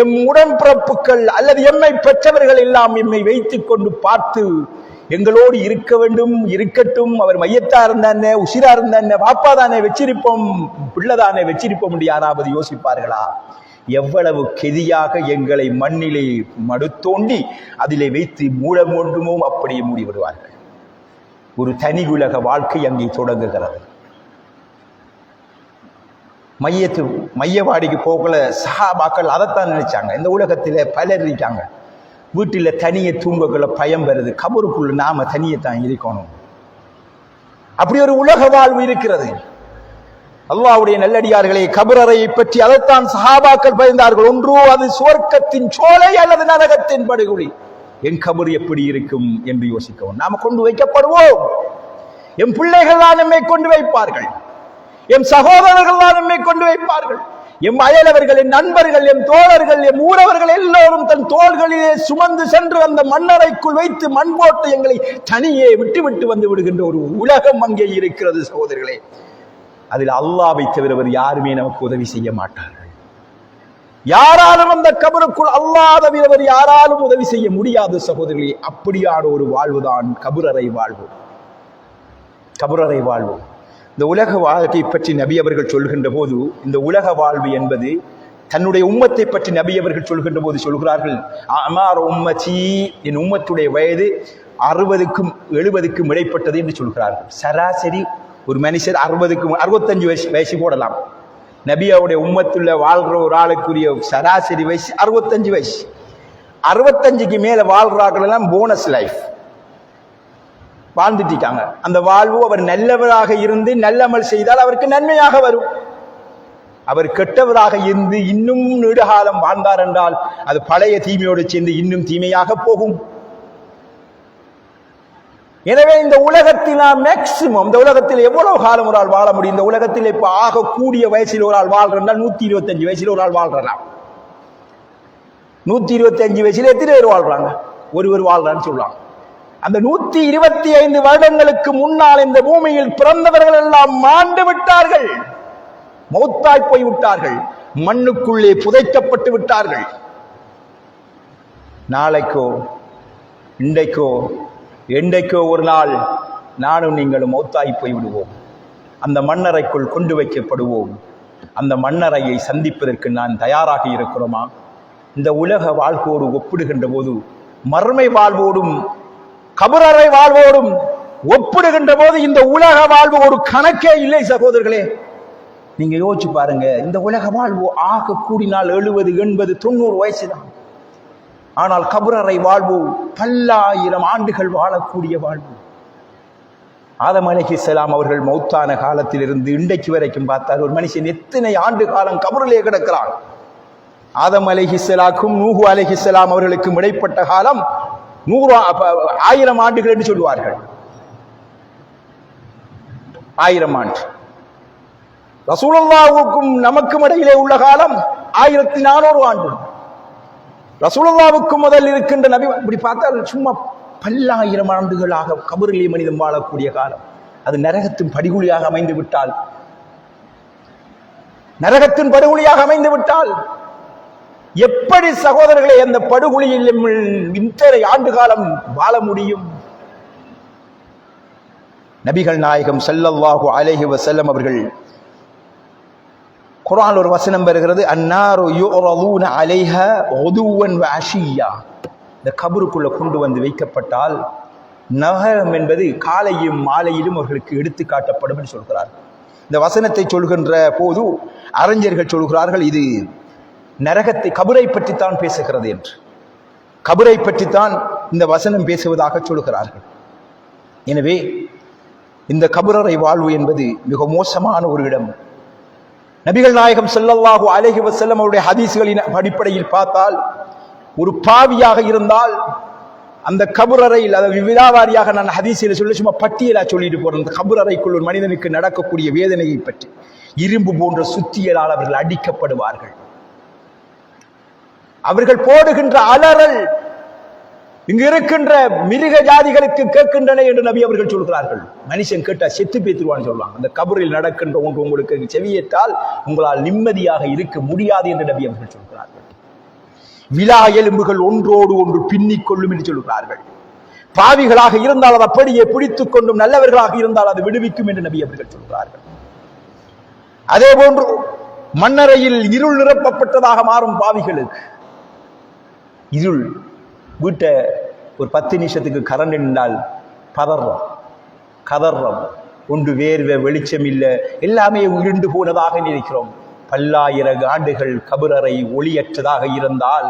எம் உடன்பிறப்புகள் அல்லது எம்மை பெற்றவர்கள் எல்லாம் எம்மை வைத்துக் கொண்டு பார்த்து எங்களோடு இருக்க வேண்டும், இருக்கட்டும், அவர் மையத்தா இருந்தானே, உசிரா இருந்தானே, பாப்பா தானே வச்சிருப்போம், பிள்ளைதானே வச்சிருப்போம் என்று யாராவது யோசிப்பார்களா? எவ்வளவு கெதியாக எங்களை மண்ணிலே மடுத்தோண்டி அதிலே வைத்து மூட மூண்டுமோ அப்படியே மூடிவிடுவார்கள். ஒரு தனி உலக வாழ்க்கை அங்கே தொடங்குகிறது. மையவாடிக்கு போகல சஹாபாக்கள் அதைத்தான் நினைச்சாங்க. இந்த உலகத்தில பலர் இருக்காங்க, வீட்டில் தனியை தூங்கக்குள்ள பயம் வருது, கபருக்குள்ள நாம தனியத்தான் இருக்கணும். அப்படி ஒரு உலக வாழ்வு இருக்கிறது. அல்லாஹ்வுடைய நல்லடியார்களே, கபரறையை பற்றி அதைத்தான் சஹாபாக்கள் பயந்தார்கள். ஒன்றோ அது சுவர்க்கத்தின் சோலை அல்லது நரகத்தின் படுகொலி. என் கபர் எப்படி இருக்கும் என்று யோசிக்கவும் நாம கொண்டு வைக்கப்படுவோம். எம் பிள்ளைகள் தான் நம்மை கொண்டு வைப்பார்கள், எம் சகோதரர்கள் தான் நம்மை கொண்டு வைப்பார்கள், எம் அயலவர்கள், என் நண்பர்கள், எம் தோழர்கள், எம் ஊரவர்கள் எல்லோரும் தன் தோள்களிலே சுமந்து சென்று அந்த மண்ணறைக்குள் வைத்து மண் போட்டு எங்களை தனியே விட்டு வந்து விடுகின்ற ஒரு உலகம் அங்கே இருக்கிறது சகோதரர்களே. அதில் அல்லாஹ்வை தவிரவர் யாருமே நமக்கு உதவி செய்ய மாட்டார்கள். யாராலும் அந்த கபருக்குள் அல்லாஹ் தவிரவர் யாராலும் உதவி செய்ய முடியாது சகோதரர்களே. அப்படியான ஒரு வாழ்வுதான் கபுரறை வாழ்வு. கபுரறை வாழ்வு. இந்த உலக வாழ்க்கை பற்றி நபி அவர்கள் சொல்கின்ற போது, இந்த உலக வாழ்வு என்பது தன்னுடைய உம்மத்தை பற்றி நபி அவர்கள் சொல்கின்ற போது சொல்கிறார்கள், அமார் உம்மச்சி, என் உம்மத்துடைய வயது 60க்கும் 70க்கும் இடைப்பட்டது என்று சொல்கிறார்கள். சராசரி ஒரு மனுஷர் 65 வயசு போடலாம். நபியாவுடைய உம்மத்துள்ள வாழ்ற ஒரு ஆளுக்குரிய சராசரி வயசு 65 வயசு. 65க்கு மேல வாழ்றார்கள் எல்லாம் போனஸ் லைஃப் வாழ்ந்துட்டாங்க. அந்த வாழ்வு அவர் நல்லவராக இருந்து நல்லமல் செய்தால் அவருக்கு நன்மையாக வரும். அவர் கெட்டவராக இருந்து இன்னும் நெடுகாலம் வாழ்ந்தார் என்றால் அது பழைய தீமையோடு சேர்ந்து இன்னும் தீமையாக போகும். எனவே இந்த உலகத்தில் மேக்சிமம், இந்த உலகத்தில் எவ்வளவு காலம் ஒரு ஆள் வாழ முடியும்? இந்த உலகத்தில் இப்ப ஆக கூடிய வயசில் ஒரு ஆள் வாழ்றால் 125 வயசில் ஒரு ஆள் வாழ்றான். 125 வயசில் எத்தனை பேர் வாழ்றாங்க? ஒருவர் வாழ்றான்னு சொல்லலாம். அந்த 125 வருடங்களுக்கு முன்னால் இந்த பூமியில் பிறந்தவர்கள் எல்லாம் மாண்டு விட்டார்கள், மௌத்தாய் போய் விட்டார்கள், மண்ணுக்குள்ளே புதைக்கப்பட்டு விட்டார்கள். நாளைக்கோ இன்றைக்கோ என்றைக்கோ ஒரு நாள் நானும் நீங்களும் மௌத்தாய் போய் விடுவோம். அந்த மண்ணறைக்குள் கொண்டு வைக்கப்படுவோம். அந்த மண்ணறையை சந்திப்பதற்கு நான் தயாராக இருக்கிறோமா? இந்த உலக வாழ்வோடு ஒப்பிடுகின்ற போது, மறுமை வாழ்வோடும் கபரறை வாழ்வோடும் ஒப்பிடுகின்ற போது இந்த உலக வாழ்வு ஒரு கணக்கே இல்லை சகோதரர்களே. நீங்க யோசிச்சு பாருங்க, இந்த உலக வாழ்வு ஆக கூடினால் 70, 80, 90 வயசுதான். ஆனால் கபரறை வாழ்வு பல்லாயிரம் ஆண்டுகள் வாழக்கூடிய வாழ்வு. ஆதம் அலைஹிஸ்ஸலாம் அவர்கள் மௌத்தான காலத்திலிருந்து இன்றைக்கு வரைக்கும் பார்த்தால் ஒரு மனுஷன் எத்தனை ஆண்டு காலம் கபரிலே கிடக்கிறான். ஆதம் அலைஹிஸ்ஸலாக்கும் நூஹு அலைஹிஸ்ஸலாம் அவர்களுக்கும் இடைப்பட்ட காலம் 1000 ஆண்டுகள் என்று சொல்லுவார்கள். 1000 ஆண்டு. ரசூலுல்லாஹுக்கும் நமக்கும் இடையிலே உள்ள காலம் 1400 ஆண்டு. ரசூலுல்லாஹுக்கு முதல் இருக்கின்ற நபி இப்படி பார்த்தால் சும்மா பல்லாயிரம் ஆண்டுகளாக கபரிலே மனிதன் வாழக்கூடிய காலம். அது நரகத்தின் படிகுழியாக அமைந்து விட்டால், நரகத்தின் படுகொலியாக அமைந்து விட்டால் எப்படி சகோதரர்களை அந்த படுகொலியில் இத்தனை ஆண்டு காலம் வாழ முடியும்? நபிகள் நாயகம் ஸல்லல்லாஹு அலைஹி வஸல்லம் அவர்கள் குர்ஆன் ஒரு வசனம் வருகிறது, அன்னாரு யுரதூன அலைஹா குதுவன் வ அஷியா. இந்த கபருக்குள்ள கொண்டு வந்து வைக்கப்பட்டால் நரகம் என்பது காலையும் மாலையிலும் அவர்களுக்கு எடுத்து காட்டப்படும் என்று சொல்கிறார்கள். இந்த வசனத்தை சொல்கின்ற போது அறிஞர்கள் சொல்கிறார்கள், இது நரகத்தை கபரை பற்றித்தான் பேசுகிறது என்று. கபரை பற்றித்தான் இந்த வசனம் பேசுவதாக சொல்கிறார்கள். எனவே இந்த கபரறை வாழ்வு என்பது மிக மோசமான ஒரு இடம். நபிகள் நாயகம் ஸல்லல்லாஹு அலைஹி வஸல்லம் அவருடைய ஹதீஸ்களின் அடிப்படையில் பார்த்தால், ஒரு பாவியாக இருந்தால் அந்த கபரறையில், அதாவது விவிதாவாரியாக நான் ஹதீஸில் சொல்லி சும்மா பட்டியலா சொல்லிட்டு போறேன். அந்த கபரறைக்குள் ஒரு மனிதனுக்கு நடக்கக்கூடிய வேதனையை பற்றி, இரும்பு போன்ற சுத்தியலால் அவர்கள் அடிக்கப்படுவார்கள். அவர்கள் போடுகின்ற அலறல் இங்கு இருக்கின்ற மிருக ஜாதிகளுக்கு கேட்கின்றன என்று நபி அவர்கள் சொல்கிறார்கள். மனுஷன் கேட்டா செத்து பேத்துருவான்னு சொல்லுவாங்க. அந்த கபரில் நடக்கின்ற ஒன்று உங்களுக்கு செவியேற்றால் உங்களால் நிம்மதியாக இருக்க முடியாது என்று நபி அவர்கள் சொல்கிறார்கள். விலா எலும்புகள் ஒன்றோடு ஒன்று பின்னிக் கொள்ளும் என்று சொல்கிறார்கள். பாவிகளாக இருந்தால் அது அப்படியே பிடித்துக் கொண்டும், நல்லவர்களாக இருந்தால் அது விடுவிக்கும் என்று நபி அவர்கள் சொல்கிறார்கள். அதே போன்று மண்ணறையில் இருள் நிரப்பப்பட்டதாக மாறும் பாவிகளுக்கு. இருள் வீட்டை ஒரு 10 நிமிஷத்துக்கு கரண்ட் நின்றால் கதர்றோம், ஒன்று வேர்வை, வெளிச்சம் இல்லை, எல்லாமே இருண்டு போனதாக நினைக்கிறோம். பல்லாயிரம் ஆண்டுகள் கபரறை ஒளியற்றதாக இருந்தால்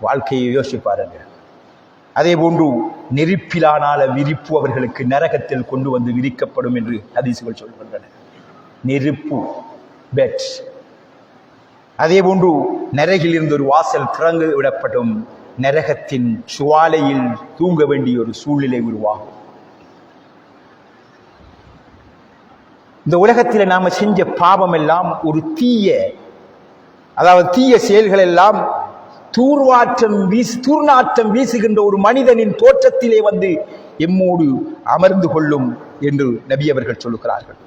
வாழ்க்கையை யோசிப்பாருங்க. அதே போன்று நெருப்பிலானால விரிப்பு அவர்களுக்கு நரகத்தில் கொண்டு வந்து விரிக்கப்படும் என்று ஹதீசுகள் சொல்கின்றன. நெருப்பு பெட். அதே போன்று நரகில் இருந்து ஒரு வாசல் திறந்து விடப்படும். நரகத்தின் சுவாலையில் தூங்க வேண்டிய ஒரு சூழ்நிலை உருவாகும். இந்த உலகத்தில் நாம செஞ்ச பாவம் எல்லாம் ஒரு தீய செயல்கள் எல்லாம் தூர்நாற்றம் வீசுகின்ற ஒரு மனிதனின் தோற்றத்திலே வந்து எம்மோடு அமர்ந்து கொள்ளும் என்று நபி அவர்கள் சொல்லுகிறார்கள்.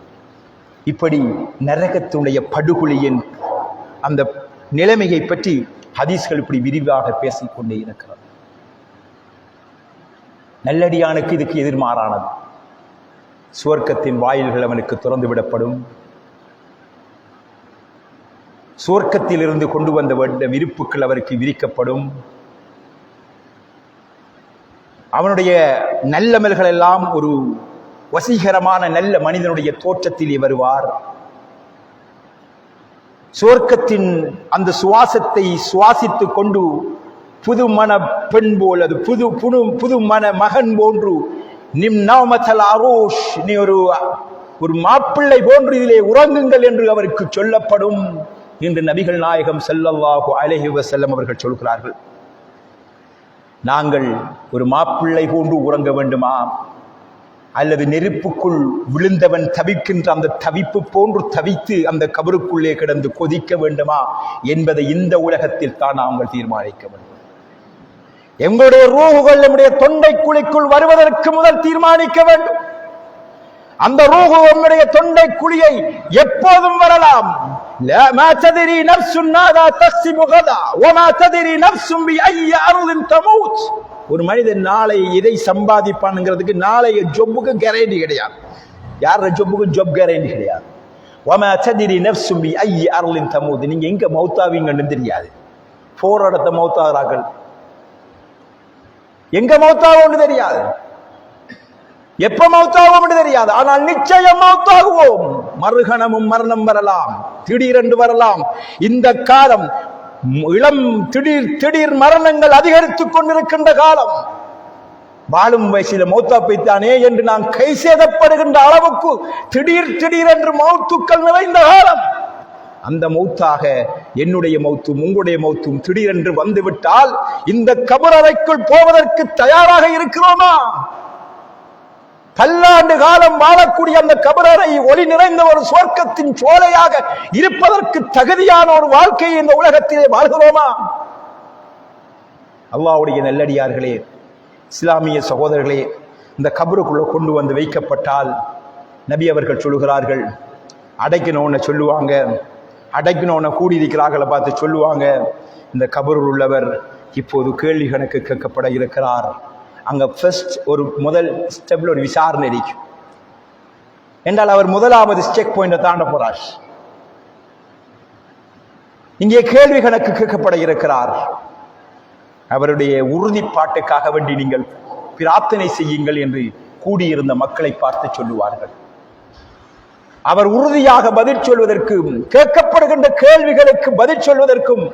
இப்படி நரகத்தினுடைய படுகொலியின் அந்த நிலைமையை பற்றி ஹதீஸ்கள் இப்படி விரிவாக பேசிக்கொண்டே இருக்கிறது. நல்லடியானுக்கு இதுக்கு எதிர்மாறானது. சுவர்க்கத்தின் வாயில்கள் அவனுக்கு திறந்து விடப்படும். சுவர்க்கத்தில் இருந்து கொண்டு வந்த விருப்புகள் அவருக்கு விரிக்கப்படும். அவனுடைய நல்லமல்கள் எல்லாம் ஒரு வசீகரமான நல்ல மனிதனுடைய தோற்றத்திலே வருவார். சுவர்க்கத்தின் அந்த சுவாசத்தை சுவாசித்துக் கொண்டு புது மன பெண் போல், அது புது மன மகன் போன்று, நீ ஒரு மாப்பிள்ளை போன்று இதிலே உறங்குங்கள் என்று அவருக்கு சொல்லப்படும் என்று நபிகள் நாயகம் ஸல்லல்லாஹு அலைஹி வஸல்லம் அவர்கள் சொல்கிறார்கள். நாங்கள் ஒரு மாப்பிள்ளை போன்று உறங்க வேண்டுமா, அல்லது நெருப்புக்குள் விழுந்தவன் தவிக்கின்ற அந்த தவிப்பு போன்று தவித்து அந்த கபருக்குள்ளே கிடந்து கொதிக்க வேண்டுமா என்பதை இந்த உலகத்தில் தான் நாங்கள் தீர்மானிக்க வேண்டும். எங்களுடைய ரூஹுகள் நம்முடைய தொண்டை குழிக்குள் வருவதற்கு முதல் தீர்மானிக்க வேண்டும். அந்த ரூஹு நம்முடைய தொண்டை குழியை எப்போதும் வரலாம். ما تدري نفس ماذا تكسب غدا وما تدري نفس بأي أرض تموت. ஒரு மனிதன் நாளை எதை சம்பாதிப்பான்ங்கிறதுக்கு நாளைய ஜொப்புக்கு கேரண்டி கிடையாது. யார ஜொப்புக்கு ஜொப் கேரண்டி கிடையாது. وما تدري نفس بأي أرض تموت. நீங்க எங்க மௌத்தாவீங்கன்னு தெரியாது. போற இடத்த மௌத்தாகிறார்கள், எங்க மௌத்தாவோன்னு தெரியாது, எப்ப மௌத்தாவோம் தெரியாது. ஆனால் நிச்சயம் மௌத்தாகுவோம். மறுகணமும் மரணம் வரலாம், திடீரென்று வரலாம். இந்த காலம் இளம் திடீர் மரணங்கள் அதிகரித்துக் கொண்டிருக்கின்ற காலம். வாழும் வயசில மௌத்தா போய்த்தானே என்று நாம் கை சேதப்படுகின்ற அளவுக்கு திடீர் என்று மௌத்துக்கள் நிறைந்த காலம். அந்த மௌத்தாக என்னுடைய மௌத்தும் உங்களுடைய மௌத்தும் திடீரென்று வந்துவிட்டால் இந்த கபரறைக்குள் போவதற்கு தயாராக இருக்கிறோமா? பல்லாண்டு காலம் வாழக்கூடிய அந்த கபரறை ஒளி நிறைந்த ஒரு சுவர்க்கத்தின் சோலையாக இருப்பதற்கு தகுதியான ஒரு வாழ்க்கையை இந்த உலகத்திலே வாழ்கிறோமா? அல்லாஹ்வுடைய நல்லடியார்களே, இஸ்லாமிய சகோதரர்களே, இந்த கபருக்குள்ள கொண்டு வந்து வைக்கப்பட்டால் நபி அவர்கள் சொல்லுகிறார்கள், அடைக்கணும்னு சொல்லுவாங்க. அடைக்கணும்னு கூடியிருக்கிறார்களை பார்த்து சொல்லுவாங்க, இந்த கபருள் உள்ளவர் இப்போது கேள்வி கணக்கு கேட்கப்பட இருக்கிறார். அங்க ஃபர்ஸ்ட் ஒரு முதல் ஸ்டெப்ல ஒரு விசாரணை இருக்கும் என்றால் அவர் முதலாவது செக் பாயிண்டை தாண்ட போறார். இங்கே கேள்வி கணக்கு கேட்கப்பட இருக்கிறார். அவருடைய உறுதிப்பாட்டுக்காக வேண்டி நீங்கள் பிரார்த்தனை செய்யுங்கள் என்று கூடியிருந்த மக்களை பார்த்து சொல்லுவார்கள். அவர் உறுதியாக பதில் சொல்வதற்கும் கேட்கப்படுகின்ற கேள்விகளுக்கு பதில் சொல்வதற்கும்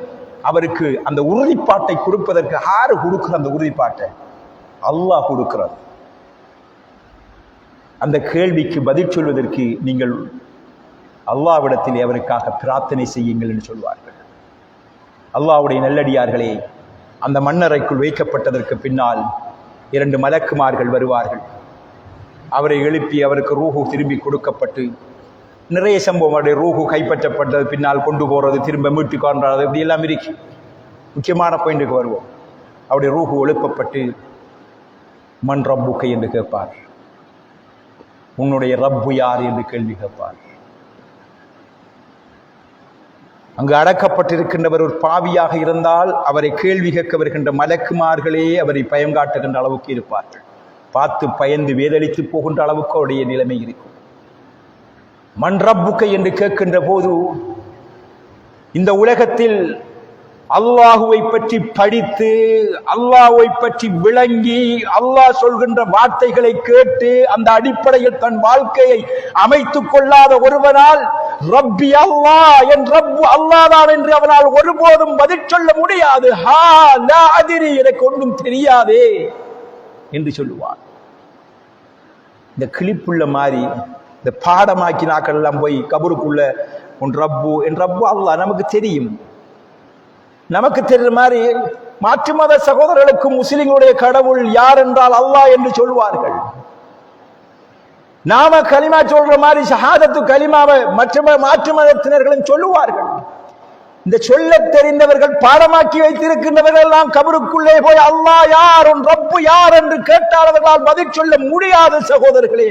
அவருக்கு அந்த உறுதிப்பாட்டை கொடுப்பதற்கு யாரு கொடுக்கிற அந்த உறுதிப்பாட்டை? அல்லாஹ் கொடுக்கிறார். அந்த கேள்விக்கு பதில் சொல்வதற்கு நீங்கள் அல்லாஹ்விடத்தில் அவருக்காக பிரார்த்தனை செய்யுங்கள் என்று சொல்வார்கள். அல்லாஹ்வுடைய நல்லடியார்களே, அந்த மண்ணறைக்குள் வைக்கப்பட்டதற்கு பின்னால் 2 மலக்குமார்கள் வருவார்கள். அவரை எழுப்பி அவருக்கு ரூஹு திரும்பி கொடுக்கப்பட்டு நிறைய சம்பவம், அவருடைய ரூஹு கைப்பற்றப்பட்டது, பின்னால் கொண்டு போறது, திரும்ப மீட்டு கொண்டாடுறது, இப்படி எல்லாம் இருக்கு. முக்கியமான பாயிண்ட்டுக்கு வருவோம். அவருடைய ரூஹு எழுப்பப்பட்டு மன் ரப்புக்கை என்று கேட்பார். உன்னுடைய ரப்பு யார் என்று கேள்வி கேட்பார். அங்கு அடக்கப்பட்டிருக்கின்றவர் ஒரு பாவியாக இருந்தால் அவரை கேள்வி கேட்க வருகின்ற மலக்குமார்களே அவரை பயம் காட்டுகின்ற அளவுக்கு இருப்பார்கள். பார்த்து பயந்து வேதளித்து போகின்ற அளவுக்கு அவருடைய நிலைமை இருக்கும். மன் ரப்புக்கை என்று கேட்கின்ற போது இந்த உலகத்தில் அல்லாஹுவை பற்றி படித்து அல்லாஹுவை பற்றி விளங்கி அல்லாஹ் சொல்கின்ற வார்த்தைகளை கேட்டு அந்த அடிப்படையில் தன் வாழ்க்கையை அமைத்துக் கொள்ளாத ஒருவனால் ரப்பி அல்லாஹ், என் ரப்பு அல்லாஹ்தான் என்று அவனால் ஒருபோதும் பதில் சொல்ல முடியாது. ஹா லா அதிரி, எனக்கு ஒன்றும் தெரியாதே என்று சொல்லுவார். இந்த கிளிப்புள்ள மாதிரி இந்த பாடமாக்கி நாக்கள் எல்லாம் போய் கபருக்குள்ள உன் ரப்பு, என் ரப்பு அல்லாஹ், நமக்கு தெரியும். நமக்கு தெரிந்த மாதிரி மாற்று மத சகோதரர்களுக்கும் முஸ்லிம்களுடைய கடவுள் யார் என்றால் அல்லாஹ் என்று சொல்வார்கள். நாம கலிமா சொல்ற மாதிரி ஷஹாதத்து கலிமாவை மற்ற மாற்று மதத்தினர்களும் சொல்லுவார்கள். இந்த சொல்ல தெரிந்தவர்கள் பாடமாக்கி வைத்திருக்கின்றவர்கள் எல்லாம் கபருக்குள்ளே போய் அல்லாஹ் யார், உன் ரப்பு யார் என்று கேட்டால் அவர்களால் பதில் சொல்ல முடியாது. சகோதரர்களே,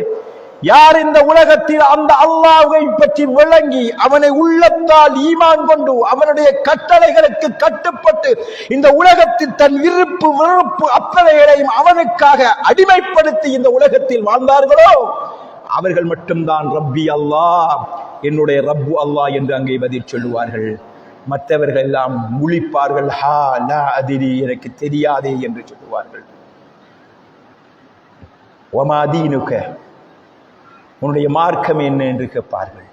யார் இந்த உலகத்தில் அந்த அல்லாஹ்வை பற்றி விளங்கி அவனை உள்ளத்தால் ஈமான் கொண்டு அவனுடைய கட்டளைகளுக்கு கட்டுப்பட்டு இந்த உலகத்தில் தன் விருப்பு வெறுப்பு அத்தனைகளையும் அவனுக்காக அடிமைப்படுத்தி இந்த உலகத்தில் வாழ்ந்தார்களோ அவர்கள் மட்டும்தான் ரப்பி அல்லாஹ், என்னுடைய ரப்பு அல்லாஹ் என்று அங்கே பதில் சொல்லுவார்கள். மற்றவர்கள் எல்லாம் முழிப்பார்கள், ஹா லா அதிரி, எனக்கு தெரியாதே என்று சொல்லுவார்கள். வமா தீனுக, உன்னுடைய மார்க்கம் என்ன என்று கேட்பார்கள்.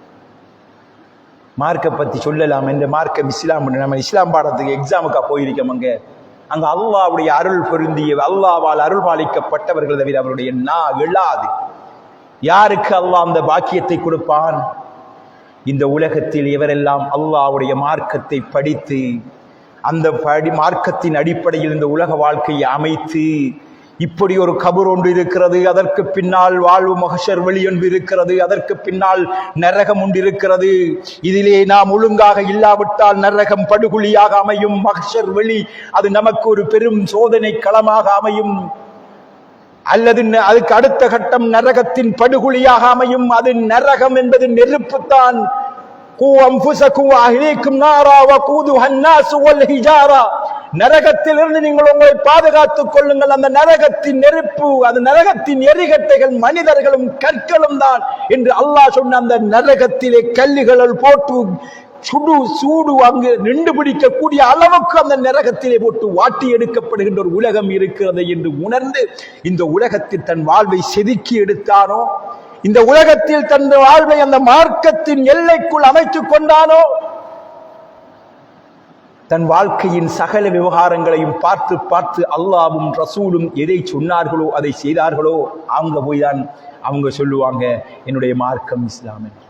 மார்க்க பத்தி சொல்லலாம் என்ற மார்க்கம் இஸ்லாம். நம்ம இஸ்லாம் பாடத்துக்கு எக்ஸாமுக்கா போயிருக்கோம். அங்க அல்லாஹ்வுடைய அருள் பொருந்திய அல்லாஹ்வால் அருள் பாலிக்கப்பட்டவர்கள் தவிர அவருடைய நா எழாது. யாருக்கு அல்லாஹ் அந்த பாக்கியத்தை கொடுப்பான்? இந்த உலகத்தில் இவரெல்லாம் அல்லாஹ்வுடைய மார்க்கத்தை படித்து அந்த மார்க்கத்தின் அடிப்படையில் இந்த உலக வாழ்க்கையை அமைத்து, இப்படி ஒரு கபர் ஒன்று இருக்கிறது, அதற்கு பின்னால் வாழ்வு மஹ்ஷர் வெளி ஒன்று இருக்கிறது, அதற்கு பின்னால் நரகம் ஒன்று இருக்கிறது, இதிலே நாம் ஒழுங்காக இல்லாவிட்டால் நரகம் படுகொலியாக அமையும், மஹ்ஷர் வெளி அது நமக்கு ஒரு பெரும் சோதனை களமாக அமையும், அல்லது அதுக்கு அடுத்த கட்டம் நரகத்தின் படுகொலியாக அமையும். அது நரகம் என்பது நெருப்புத்தான். நரகத்திலிருந்து நீங்கள் உங்களை பாதுகாத்துக் கொள்ளுங்கள். அந்த நரகத்தின் நெருப்பு, அது நரகத்தின் எரிகட்டைகள் மனிதர்களும் கற்களும் தான் என்று அல்லாஹ் சொன்ன அந்த நரகத்திலே கல்லுகள் போட்டு சூடு அங்கு நின்று பிடிக்கக்கூடிய அளவுக்கு அந்த நரகத்திலே போட்டு வாட்டி எடுக்கப்படுகின்ற ஒரு உலகம் இருக்கிறது என்று உணர்ந்து இந்த உலகத்தில் தன் வாழ்வை செதுக்கி எடுத்தானோ, இந்த உலகத்தில் தன் வாழ்வை அந்த மார்க்கத்தின் எல்லைக்குள் அமைத்துக் கொண்டானோ, தன் வாழ்க்கையின் சகல விவகாரங்களையும் பார்த்து பார்த்து அல்லாஹ்வும் ரசூலும் எதை சொன்னார்களோ அதை செய்தார்களோ, அவங்க போய் தான் அவங்க சொல்லுவாங்க, என்னுடைய மார்க்கம் இஸ்லாம் என்று.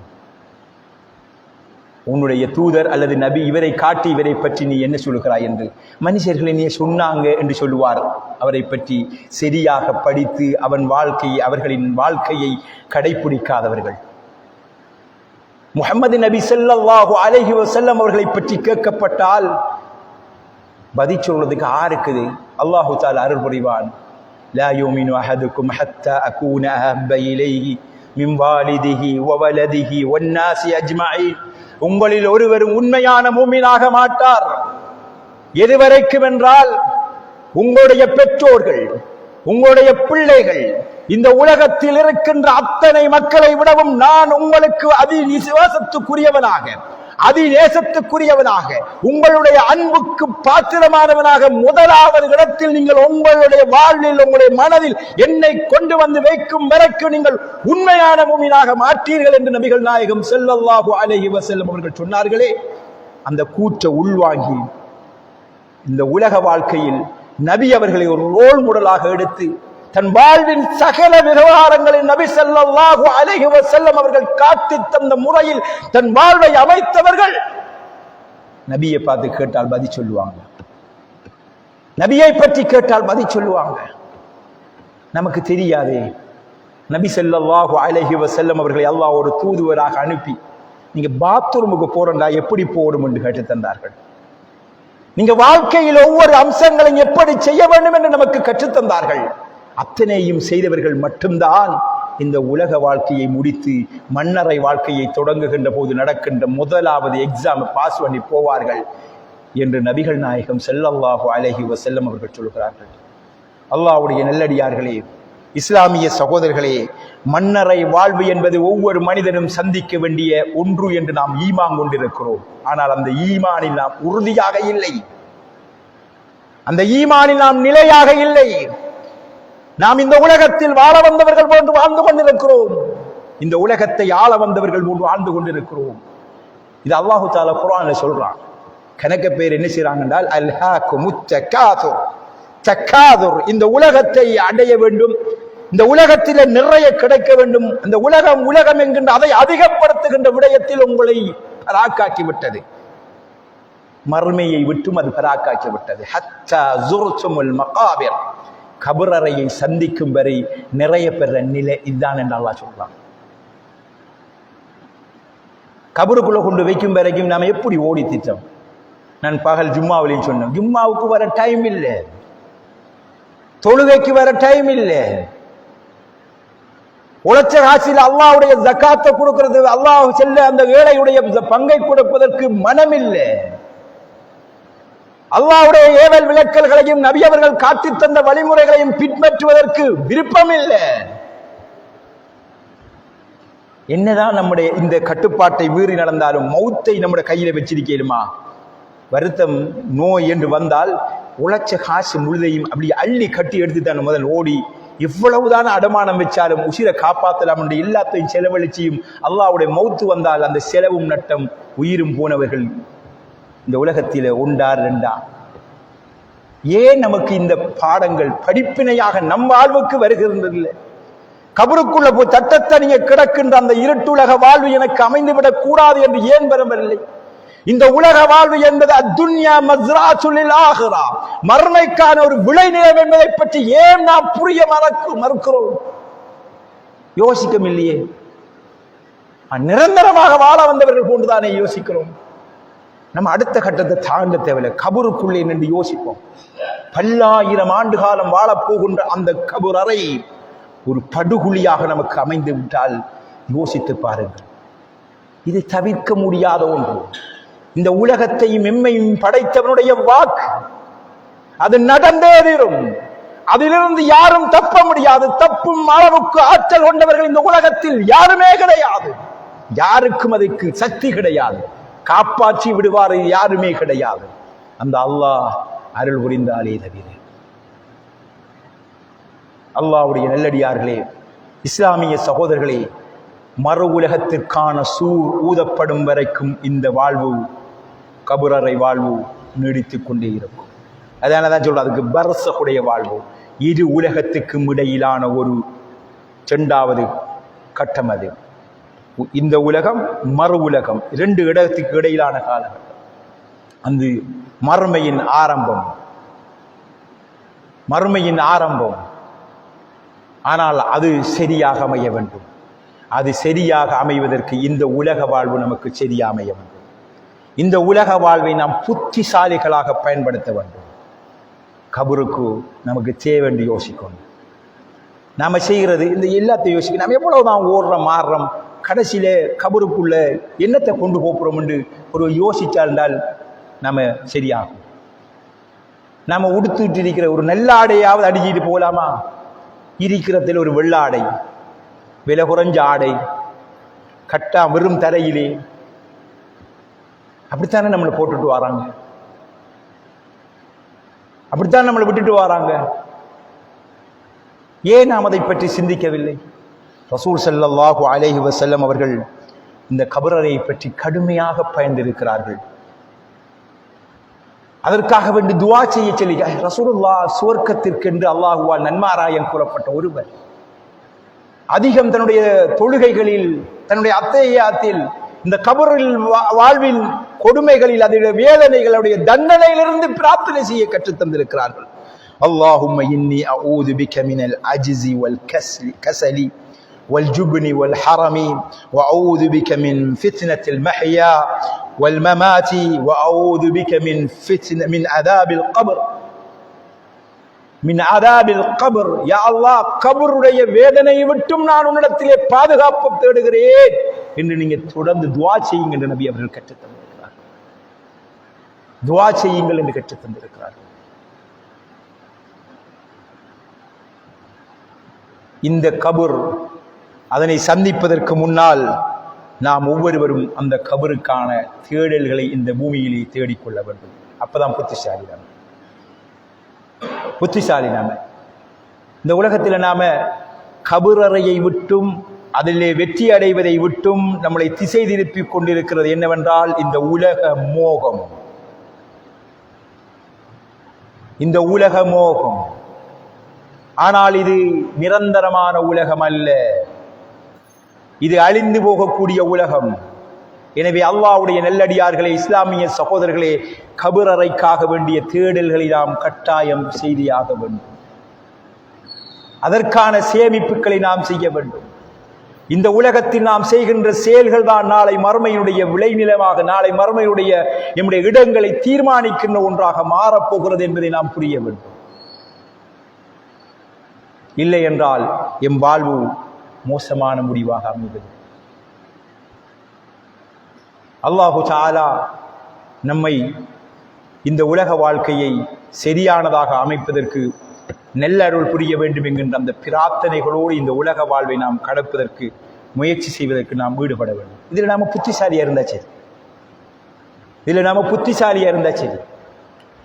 உன்னுடைய தூதர் அல்லது நபி இவரை காட்டி இவரை பற்றி நீ என்ன சொல்லுகிறாய் என்று மனுஷர்களை நீ சொன்னாங்க என்று சொல்லுவார். அவரை பற்றி சரியாக படித்து அவர்களின் வாழ்க்கையை கடைபிடிக்காதவர்கள். முஹம்மது நபி ஸல்லல்லாஹு அலைஹி வஸல்லம் அவர்களை பற்றி கேட்கப்பட்டால் பதில் சொல்றதுக்கு ஆருக்குது? அல்லாஹு தஆலா அருள் புரிவான். லா யுமினு அஹதுக்கும் ஹத்தா அகூன அஹப்ப இலைஹி மின் வாலிதிஹி வ வலதிஹி வன் நாஸி அஜ்மஈன். உங்களில் ஒருவரும் உண்மையான மூமினாக மாட்டார். எதுவரைக்கும் என்றால், உங்களுடைய பெற்றோர்கள், உங்களுடைய பிள்ளைகள், இந்த உலகத்தில் இருக்கின்ற அத்தனை மக்களை விடவும் நான் உங்களுக்கு அதிவிசுவாசத்துக்குரியவனாக, அதிநேசத்துக்குரியவனாக, உங்களுடைய அன்புக்கு பாத்திரமானவனாக முதலாவது இடத்தில் நீங்கள் உங்களுடைய வாழ்வில் உங்களுடைய மனதில் என்னை கொண்டு வந்து வைக்கும் வரைக்கும் நீங்கள் உண்மையான மூமினாக மாற்றீர்கள் என்று நபிகள் நாயகம் ஸல்லல்லாஹு அலைஹி வஸல்லம் அவர்கள் சொன்னார்களே. அந்த கூற்றை உள்வாங்கி இந்த உலக வாழ்க்கையில் நபி அவர்களை ஒரு ரோல் மாடலாக எடுத்து தன் வாழ்வின் சகல விவகாரங்களில் நபி ஸல்லல்லாஹு அலைஹி வஸல்லம் அவர்கள் காட்டி தந்த முறையில் தன் வாழ்வை அமைத்தவர்கள் நபியை பார்த்து கேட்டால் பதில் சொல்லுவாங்க. நபியை பற்றி கேட்டால் பதில் சொல்லுவாங்க. நமக்கு தெரியாதே. நபி ஸல்லல்லாஹு அலைஹி வஸல்லம் அவர்களை அல்லாஹ் ஒரு தூதுவராக அனுப்பி, நீங்க பாத்ரூமுக்கு போறண்டா எப்படி போடும் என்று கேட்டு தந்தார்கள். நீங்க வாழ்க்கையில் ஒவ்வொரு அம்சங்களையும் எப்படி செய்ய வேண்டும் என்று நமக்கு கற்றுத்தந்தார்கள். அத்தனையும் செய்தவர்கள் மட்டும்தான் இந்த உலக வாழ்க்கையை முடித்து மன்னரை வாழ்க்கையை தொடங்குகின்ற போது நடக்கின்ற முதலாவது எக்ஸாம் பாஸ் பண்ணி போவார்கள் என்று நபிகள் நாயகம் ஸல்லல்லாஹு அலைஹி வஸல்லம் அவர்கள் சொல்கிறார்கள். அல்லாஹ்வுடைய நல்லடியார்களே, இஸ்லாமிய சகோதரர்களே, மன்னரை வாழ்வு என்பது ஒவ்வொரு மனிதனும் சந்திக்க வேண்டிய ஒன்று என்று நாம் ஈமான் கொண்டிருக்கிறோம். ஆனால் அந்த ஈமானில் நாம் உறுதியாக இல்லை, அந்த ஈமானில் நாம் நிலையாக இல்லை. நாம் இந்த உலகத்தில் வாழ வந்தவர்கள் போன்று வாழ்ந்து கொண்டிருக்கிறோம், இந்த உலகத்தை ஆள வந்தவர்கள் போன்று வாழ்ந்து கொண்டிருக்கிறோம். இது அல்லாஹு தஆலா குர்ஆன்ல சொல்றான். கணக்க பேர் என்ன செய்றாங்க என்றால், அல்ஹாகுமுத் தகாதுர், தகாதுர், இந்த உலகத்தை அடைய வேண்டும், இந்த உலகத்தில் நிறைய கிடைக்க வேண்டும், இந்த உலகம் என்கின்ற அதை அதிகப்படுத்துகின்ற விடயத்தில் உங்களை பராக்காக்கி விட்டது, மறுமையை விட்டும் அது பராக்காக்கி விட்டது. ஹத்தா ஸுர்துமுல் மகாபிர், கபரறையை சந்திக்கும் வரை நிறைய பெற நிலை இதுதான் என்று அல்லாஹ் சொல்றான். கபருக்குள்ள கொண்டு வைக்கும் வரைக்கும் நாம எப்படி ஓடி திட்டோம்? நான் பகல் ஜும்மாவிலையும் சொன்னேன், ஜும்மாவுக்கு வர டைம் இல்லை, தொழுகைக்கு வர டைம் இல்லை, உழைச்ச காசில் அல்லாஹ்வுடைய ஜக்காத்தை கொடுக்கிறது, அல்லாஹ் செல்ல அந்த ஏழையுடைய பங்கை கொடுப்பதற்கு மனம் இல்லை, அல்லாஹ்வுடைய ஏவல் விளக்கல்களையும் நபி அவர்கள் காட்டி தந்த வழிமுறைகளையும் பின்பற்றுவதற்கு விருப்பம் இல்லை. என்னதான் நம்முடைய இந்த கட்டுப்பாட்டை மீறி நடந்தாலும் மௌத்தை நம்முடைய கையில வச்சிருக்கேனுமா? வருத்தம் நோய் என்று வந்தால் உழைச்ச காசு முழுதையும் அப்படி அள்ளி கட்டி எடுத்துட்டான் முதல் ஓடி, எவ்வளவுதான் அடமானம் வச்சாலும் உசிரை காப்பாற்றலாம் என்று எல்லாத்தையும் செலவழிச்சியும் அல்லாஹ்வுடைய மௌத்து வந்தால் அந்த செலவும் நட்டம் உயிரும் போனவர்கள் இந்த உலகத்தில உண்டா ரெண்டா? ஏன் நமக்கு இந்த பாடங்கள் படிப்பினையாக நம் வாழ்வுக்கு வருகின்றதில்லை? கபருக்குள்ள போய் தட்டத்தை நீங்க கிடக்கின்ற அந்த இருட்டுலக வாழ்வு எனக்கு அமைந்துவிடக் கூடாது என்று ஏன் வரவில்லை? இந்த உலக வாழ்வு என்பது அத்துன்யா மஸ்ராத்துல் ஆகிரா, மறுமைக்கான ஒரு விளைநிலம் என்பதை பற்றி ஏன் நாம் புரிய மறுக்கிறோம்? யோசிக்கும் இல்லையே. நிரந்தரமாக வாழ வந்தவர்கள் போன்றுதானே யோசிக்கிறோம். நம்ம அடுத்த கட்டத்தை தாண்ட தேவையில்லை, கபருக்குள்ளே நின்று யோசிப்போம். பல்லாயிரம் ஆண்டு காலம் வாழப்போகின்ற அந்த கபர் அறை ஒரு படுகுழியாக நமக்கு அமைந்து விட்டால் யோசித்து பாருங்கள். இதை தவிர்க்க முடியாத ஒன்று. இந்த உலகத்தையும் எம்மையும் படைத்தவனுடைய வாக்கு, அது நடந்தே தீரும். அதிலிருந்து யாரும் தப்ப முடியாது. தப்பும் அளவுக்கு ஆற்றல் கொண்டவர்கள் இந்த உலகத்தில் யாருமே கிடையாது. யாருக்கும் அதுக்கு சக்தி கிடையாது. காப்பாற்றி விடுவார் யாருமே கிடையாது. அந்த அல்லாஹ் அருள் புரிந்தாலே தவிர. அல்லாஹ்வுடைய நல்லடியார்களே, இஸ்லாமிய சகோதரர்களே, மறு உலகத்திற்கான சூர் ஊதப்படும் வரைக்கும் இந்த வாழ்வு, கபுரறை வாழ்வு நீடித்துக் கொண்டே இருக்கும். அதனாலதான் சொல்ற அதுக்கு பர்சகுடைய வாழ்வு, இரு உலகத்துக்கும் இடையிலான ஒரு இரண்டாவது கட்டம். அது இந்த உலகம் மறு உலகம், இரண்டு இடத்துக்கு இடையிலான காலகட்டம். அந்த மறுமையின் ஆரம்பம், மறுமையின் ஆரம்பம். ஆனால் அது சரியாக அமைய வேண்டும். அது சரியாக அமைவதற்கு இந்த உலக வாழ்வு நமக்கு சரியாக அமைய வேண்டும். இந்த உலக வாழ்வை நாம் புத்திசாலிகளாக பயன்படுத்த வேண்டும். கபருக்கு நமக்கு தேவைன்னு யோசிக்கணும். நாம செய்கிறது இந்த எல்லாத்தையும் யோசிக்கணும். நம்ம எவ்வளவுதான் ஓடுறோம் மாறுறோம், கடைசியில கபருக்குள்ள என்னத்தை கொண்டு போகிறோம் என்று ஒரு யோசிச்சால் நம்ம சரியாகும். நாம உடுத்துட்டு இருக்கிற ஒரு நல்ல ஆடையாவது அடிச்சிட்டு போகலாமா? இருக்கிறதில் ஒரு வெள்ளாடை, விலை குறைஞ்ச ஆடை, கட்டா வெறும் தரையிலே, அப்படித்தானே நம்மளை போட்டுட்டு வராங்க, அப்படித்தான் நம்மளை விட்டுட்டு வராங்க. ஏன் நாம் அதை பற்றி சிந்திக்கவில்லை? ரசூல் ஸல்லல்லாஹு அலைஹி வஸல்லம் அவர்கள் இந்த கபரை பற்றி கடுமையாக பயந்திருக்கிறார்கள். அதற்காக வேண்டி துஆ செய்ய சொல்லி ரசூலுல்லாஹ் சுவர்க்கத்திற்கென்று அல்லாஹுவால் நன்மாராயம் கூறப்பட்ட ஒருவர் அதிகம் தன்னுடைய தொழுகைகளில், தன்னுடைய அத்தையாத்தில் இந்த கபரில் வாழ்வில் கொடுமைகளில், அதனுடைய வேதனைகளுடைய தண்டனையிலிருந்து பிரார்த்தனை செய்ய கற்றுத் தந்திருக்கிறார்கள். அல்லாஹும்ம இன்னி அஊது பிக மினல் அஜ்ஸி வல் கஸலி والجبن والحرم وأعوذ بك من فتنة المحيا والممات وأعوذ بك من عذاب القبر من عذاب القبر. يا الله, கபருடைய வேதனையை விட்டும் நான் உன்னிடத்திலே பாதுகாப்பு தேடுகிறேன் என்று நீங்க தொடர்ந்து துஆ செய்யுங்கள் என்று நபி அவர்கள் கற்றுத் தந்திருக்கிறார்கள். துஆ செய்யுங்கள் என்று கற்றுத் தந்திருக்கிறார்கள். இந்த கபர், அதனை சந்திப்பதற்கு முன்னால் நாம் ஒவ்வொருவரும் அந்த கபருக்கான தேடல்களை இந்த பூமியிலே தேடிக்கொள்ள வேண்டும். அப்பதான் புத்திசாலி நாம. இந்த உலகத்தில் நாம கபரறையை விட்டும் அதிலே வெற்றி அடைவதை விட்டும் நம்மளை திசை திருப்பி கொண்டிருக்கிறது என்னவென்றால் இந்த உலக மோகம். இந்த உலக மோகம். ஆனால் இது நிரந்தரமான உலகம் அல்ல, இது அழிந்து போகக்கூடிய உலகம். எனவே அல்லாஹ்வுடைய நல்லடியார்களே, இஸ்லாமிய சகோதரர்களே, கபரறைக்காக வேண்டிய தேடல்களை நாம் கட்டாயம் செய்தியாக வேண்டும். அதற்கான சேமிப்புகளை நாம் செய்ய வேண்டும். இந்த உலகத்தில் நாம் செய்கின்ற செயல்கள் தான் நாளை மறுமையினுடைய விளைநிலமாக, நாளை மறுமையுடைய நம்முடைய இடங்களை தீர்மானிக்கின்ற ஒன்றாக மாறப்போகிறது என்பதை நாம் புரிய வேண்டும். இல்லை என்றால் எம் வாழ்வு மோசமான முடிவாக அமைகிறது. அல்லாஹு தஆலா நம்மை இந்த உலக வாழ்க்கையை சரியானதாக அமைப்பதற்கு நல்லருள் புரிய வேண்டும் என்கின்ற அந்த பிரார்த்தனைகளோடு இந்த உலக வாழ்வை நாம் கடப்பதற்கு முயற்சி செய்வதற்கு நாம் ஈடுபட வேண்டும். இதில் நாம புத்திசாலியா இருந்தா சரி,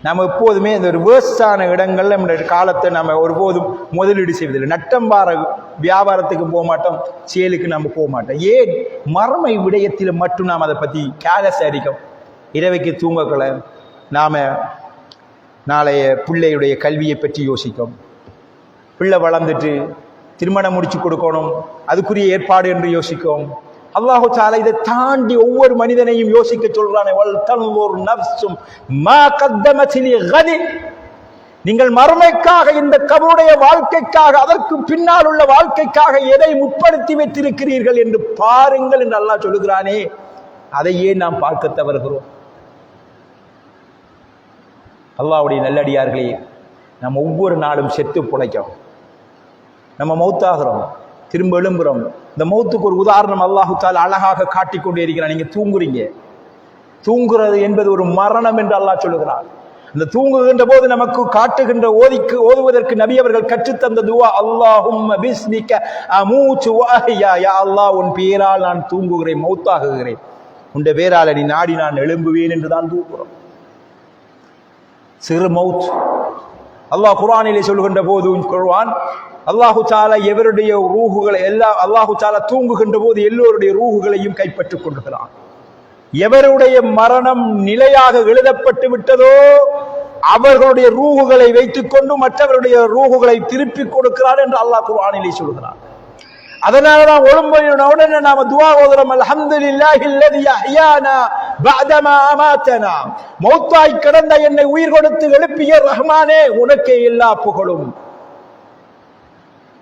நாம் எப்போதுமே இந்த ஒரு வேஸ்டான இடங்கள்ல நம்முடைய காலத்தை நம்ம ஒருபோதும் முதலீடு செய்வதில்லை. நட்டம் வார வியாபாரத்துக்கு போக மாட்டோம், செயலுக்கு நம்ம போக மாட்டோம். ஏன்? மறுமை விடயத்தில் மட்டும் நாம் அதை பற்றி கேலஸ் அடிக்கும். இரவைக்கு தூங்கக்குள்ள நாம நாளைய பிள்ளையுடைய கல்வியை பற்றி யோசிக்கும். பிள்ளை வளர்ந்துட்டு திருமணம் முடிச்சு கொடுக்கணும், அதுக்குரிய ஏற்பாடு என்று யோசிக்கும். அல்லாஹு தஆலா இதை தாண்டி ஒவ்வொரு மனிதனையும் யோசிக்க சொல்றானே, நீங்கள் மறுமைக்காக, இந்த கபருடைய வாழ்க்கைக்காக, அதற்கு பின்னால் உள்ள வாழ்க்கைக்காக எதை முற்படுத்தி வைத்திருக்கிறீர்கள் என்று பாருங்கள் என்று அல்லாஹ் சொல்லுகிறானே, அதை ஏன் நாம் பார்க்க தவறுகிறோம்? அல்லாஹ்வுடைய நல்லடியார்களே, நம்ம ஒவ்வொரு நாளும் செத்து பிழைக்கிறோம், நம்ம மௌத்தாகிறோம், திரும்ப எழும்புறோம். இந்த மௌத்துக்கு ஒரு உதாரணம் அல்லாஹு தஆலா அழகாக காட்டிக்கொண்டே இருக்கிறான். நீங்க தூங்குறீங்க, தூங்குறது என்பது ஒரு மரணம் என்று அல்லாஹ் சொல்லுகிறான். அந்த தூங்குகின்ற போது நமக்கு காட்டுகின்ற ஓதுவதற்கு நபி அவர்கள் கற்றுத்தந்த துவா, அல்லாஹும்ம பிஸ்மிக அமூது வ அஹ்யா, யா அல்லாஹ் உன் பேரால் நான் தூங்குகிறேன், மௌத்தாகுகிறேன், உன் பேரால் நீ நாடி நான் எழும்புவேன் என்று தான் தூங்குகிறோம். சிறு மௌத். அல்லாஹ் குர்ஆனிலே சொல்கின்ற போது, குர்ஆன் அல்லாஹு தஆலா எவருடைய ரூஹுகளை அல்லாஹு தஆலா தூங்குகின்ற போது எல்லோருடைய ரூஹுகளையும் கைப்பற்றிக் கொள்கிறான். எவருடைய மரணம் நிலையாக எழுதப்பட்டு விட்டதோ அவர்களுடைய ரூஹுகளை வைத்துக் கொண்டு மற்றவருடைய ரூஹுகளை திருப்பிக் கொடுக்கிறார் என்று அல்லாஹ் குர்ஆனிலே சொல்கிறான். அதனாலதான் உடனே நாம துஆ ஓதுறோம், அல்ஹம்துலில்லாஹில்லதி அஹ்யானா பஅதமா அமாதனா, மௌத்தாய் கிடந்த என்னை உயிர் கொடுத்து எழுப்பிய ரஹ்மானே உனக்கே எல்லா புகழும்.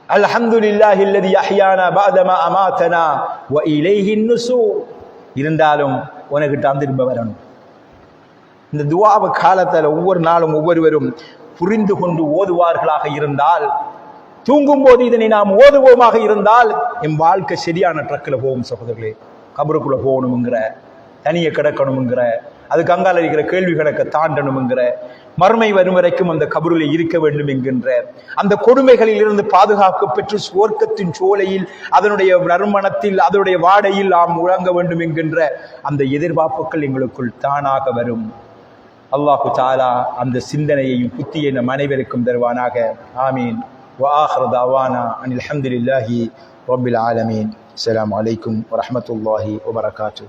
அல்ஹம்துலில்லாஹில்லதி அஹ்யானா பஅதமா அமாதனா வ இலைஹின் நுசூர். இருந்தாலும் உனக்கிட்ட திரும்ப வரணும். இந்த துஆவை காலத்தில் ஒவ்வொரு நாளும் ஒவ்வொருவரும் புரிந்து கொண்டு ஓதுவார்களாக இருந்தால், தூங்கும் போது இதனை நாம் ஓதுவோமாக இருந்தால் என் வாழ்க்கை சரியான ட்ரக்கில் போகும். சகோதரர்களே, கபருக்குள்ள போகணுங்கிற, தனியை கிடக்கணுங்கிற, அதுக்கு அங்கால இருக்கிற கேள்வி கணக்க தாண்டணுங்கிற, மறுமை வரும் வரைக்கும் அந்த கபருளை இருக்க வேண்டும் என்கின்ற அந்த கொடுமைகளில் இருந்து பாதுகாக்க பெற்று சுவர்க்கத்தின் சோலையில் அதனுடைய நறுமணத்தில் அதனுடைய வாடையில் நாம் உறங்க வேண்டும் என்கின்ற அந்த எதிர்பார்ப்புகள் எங்களுக்குள் தானாக வரும். அல்லாஹு தஆலா அந்த சிந்தனையையும் புத்தியை நம் அனைவருக்கும் தருவானாக. ஆமீன். وآخر دعوانا أن الحمد لله رب العالمين. السلام عليكم ورحمة الله وبركاته.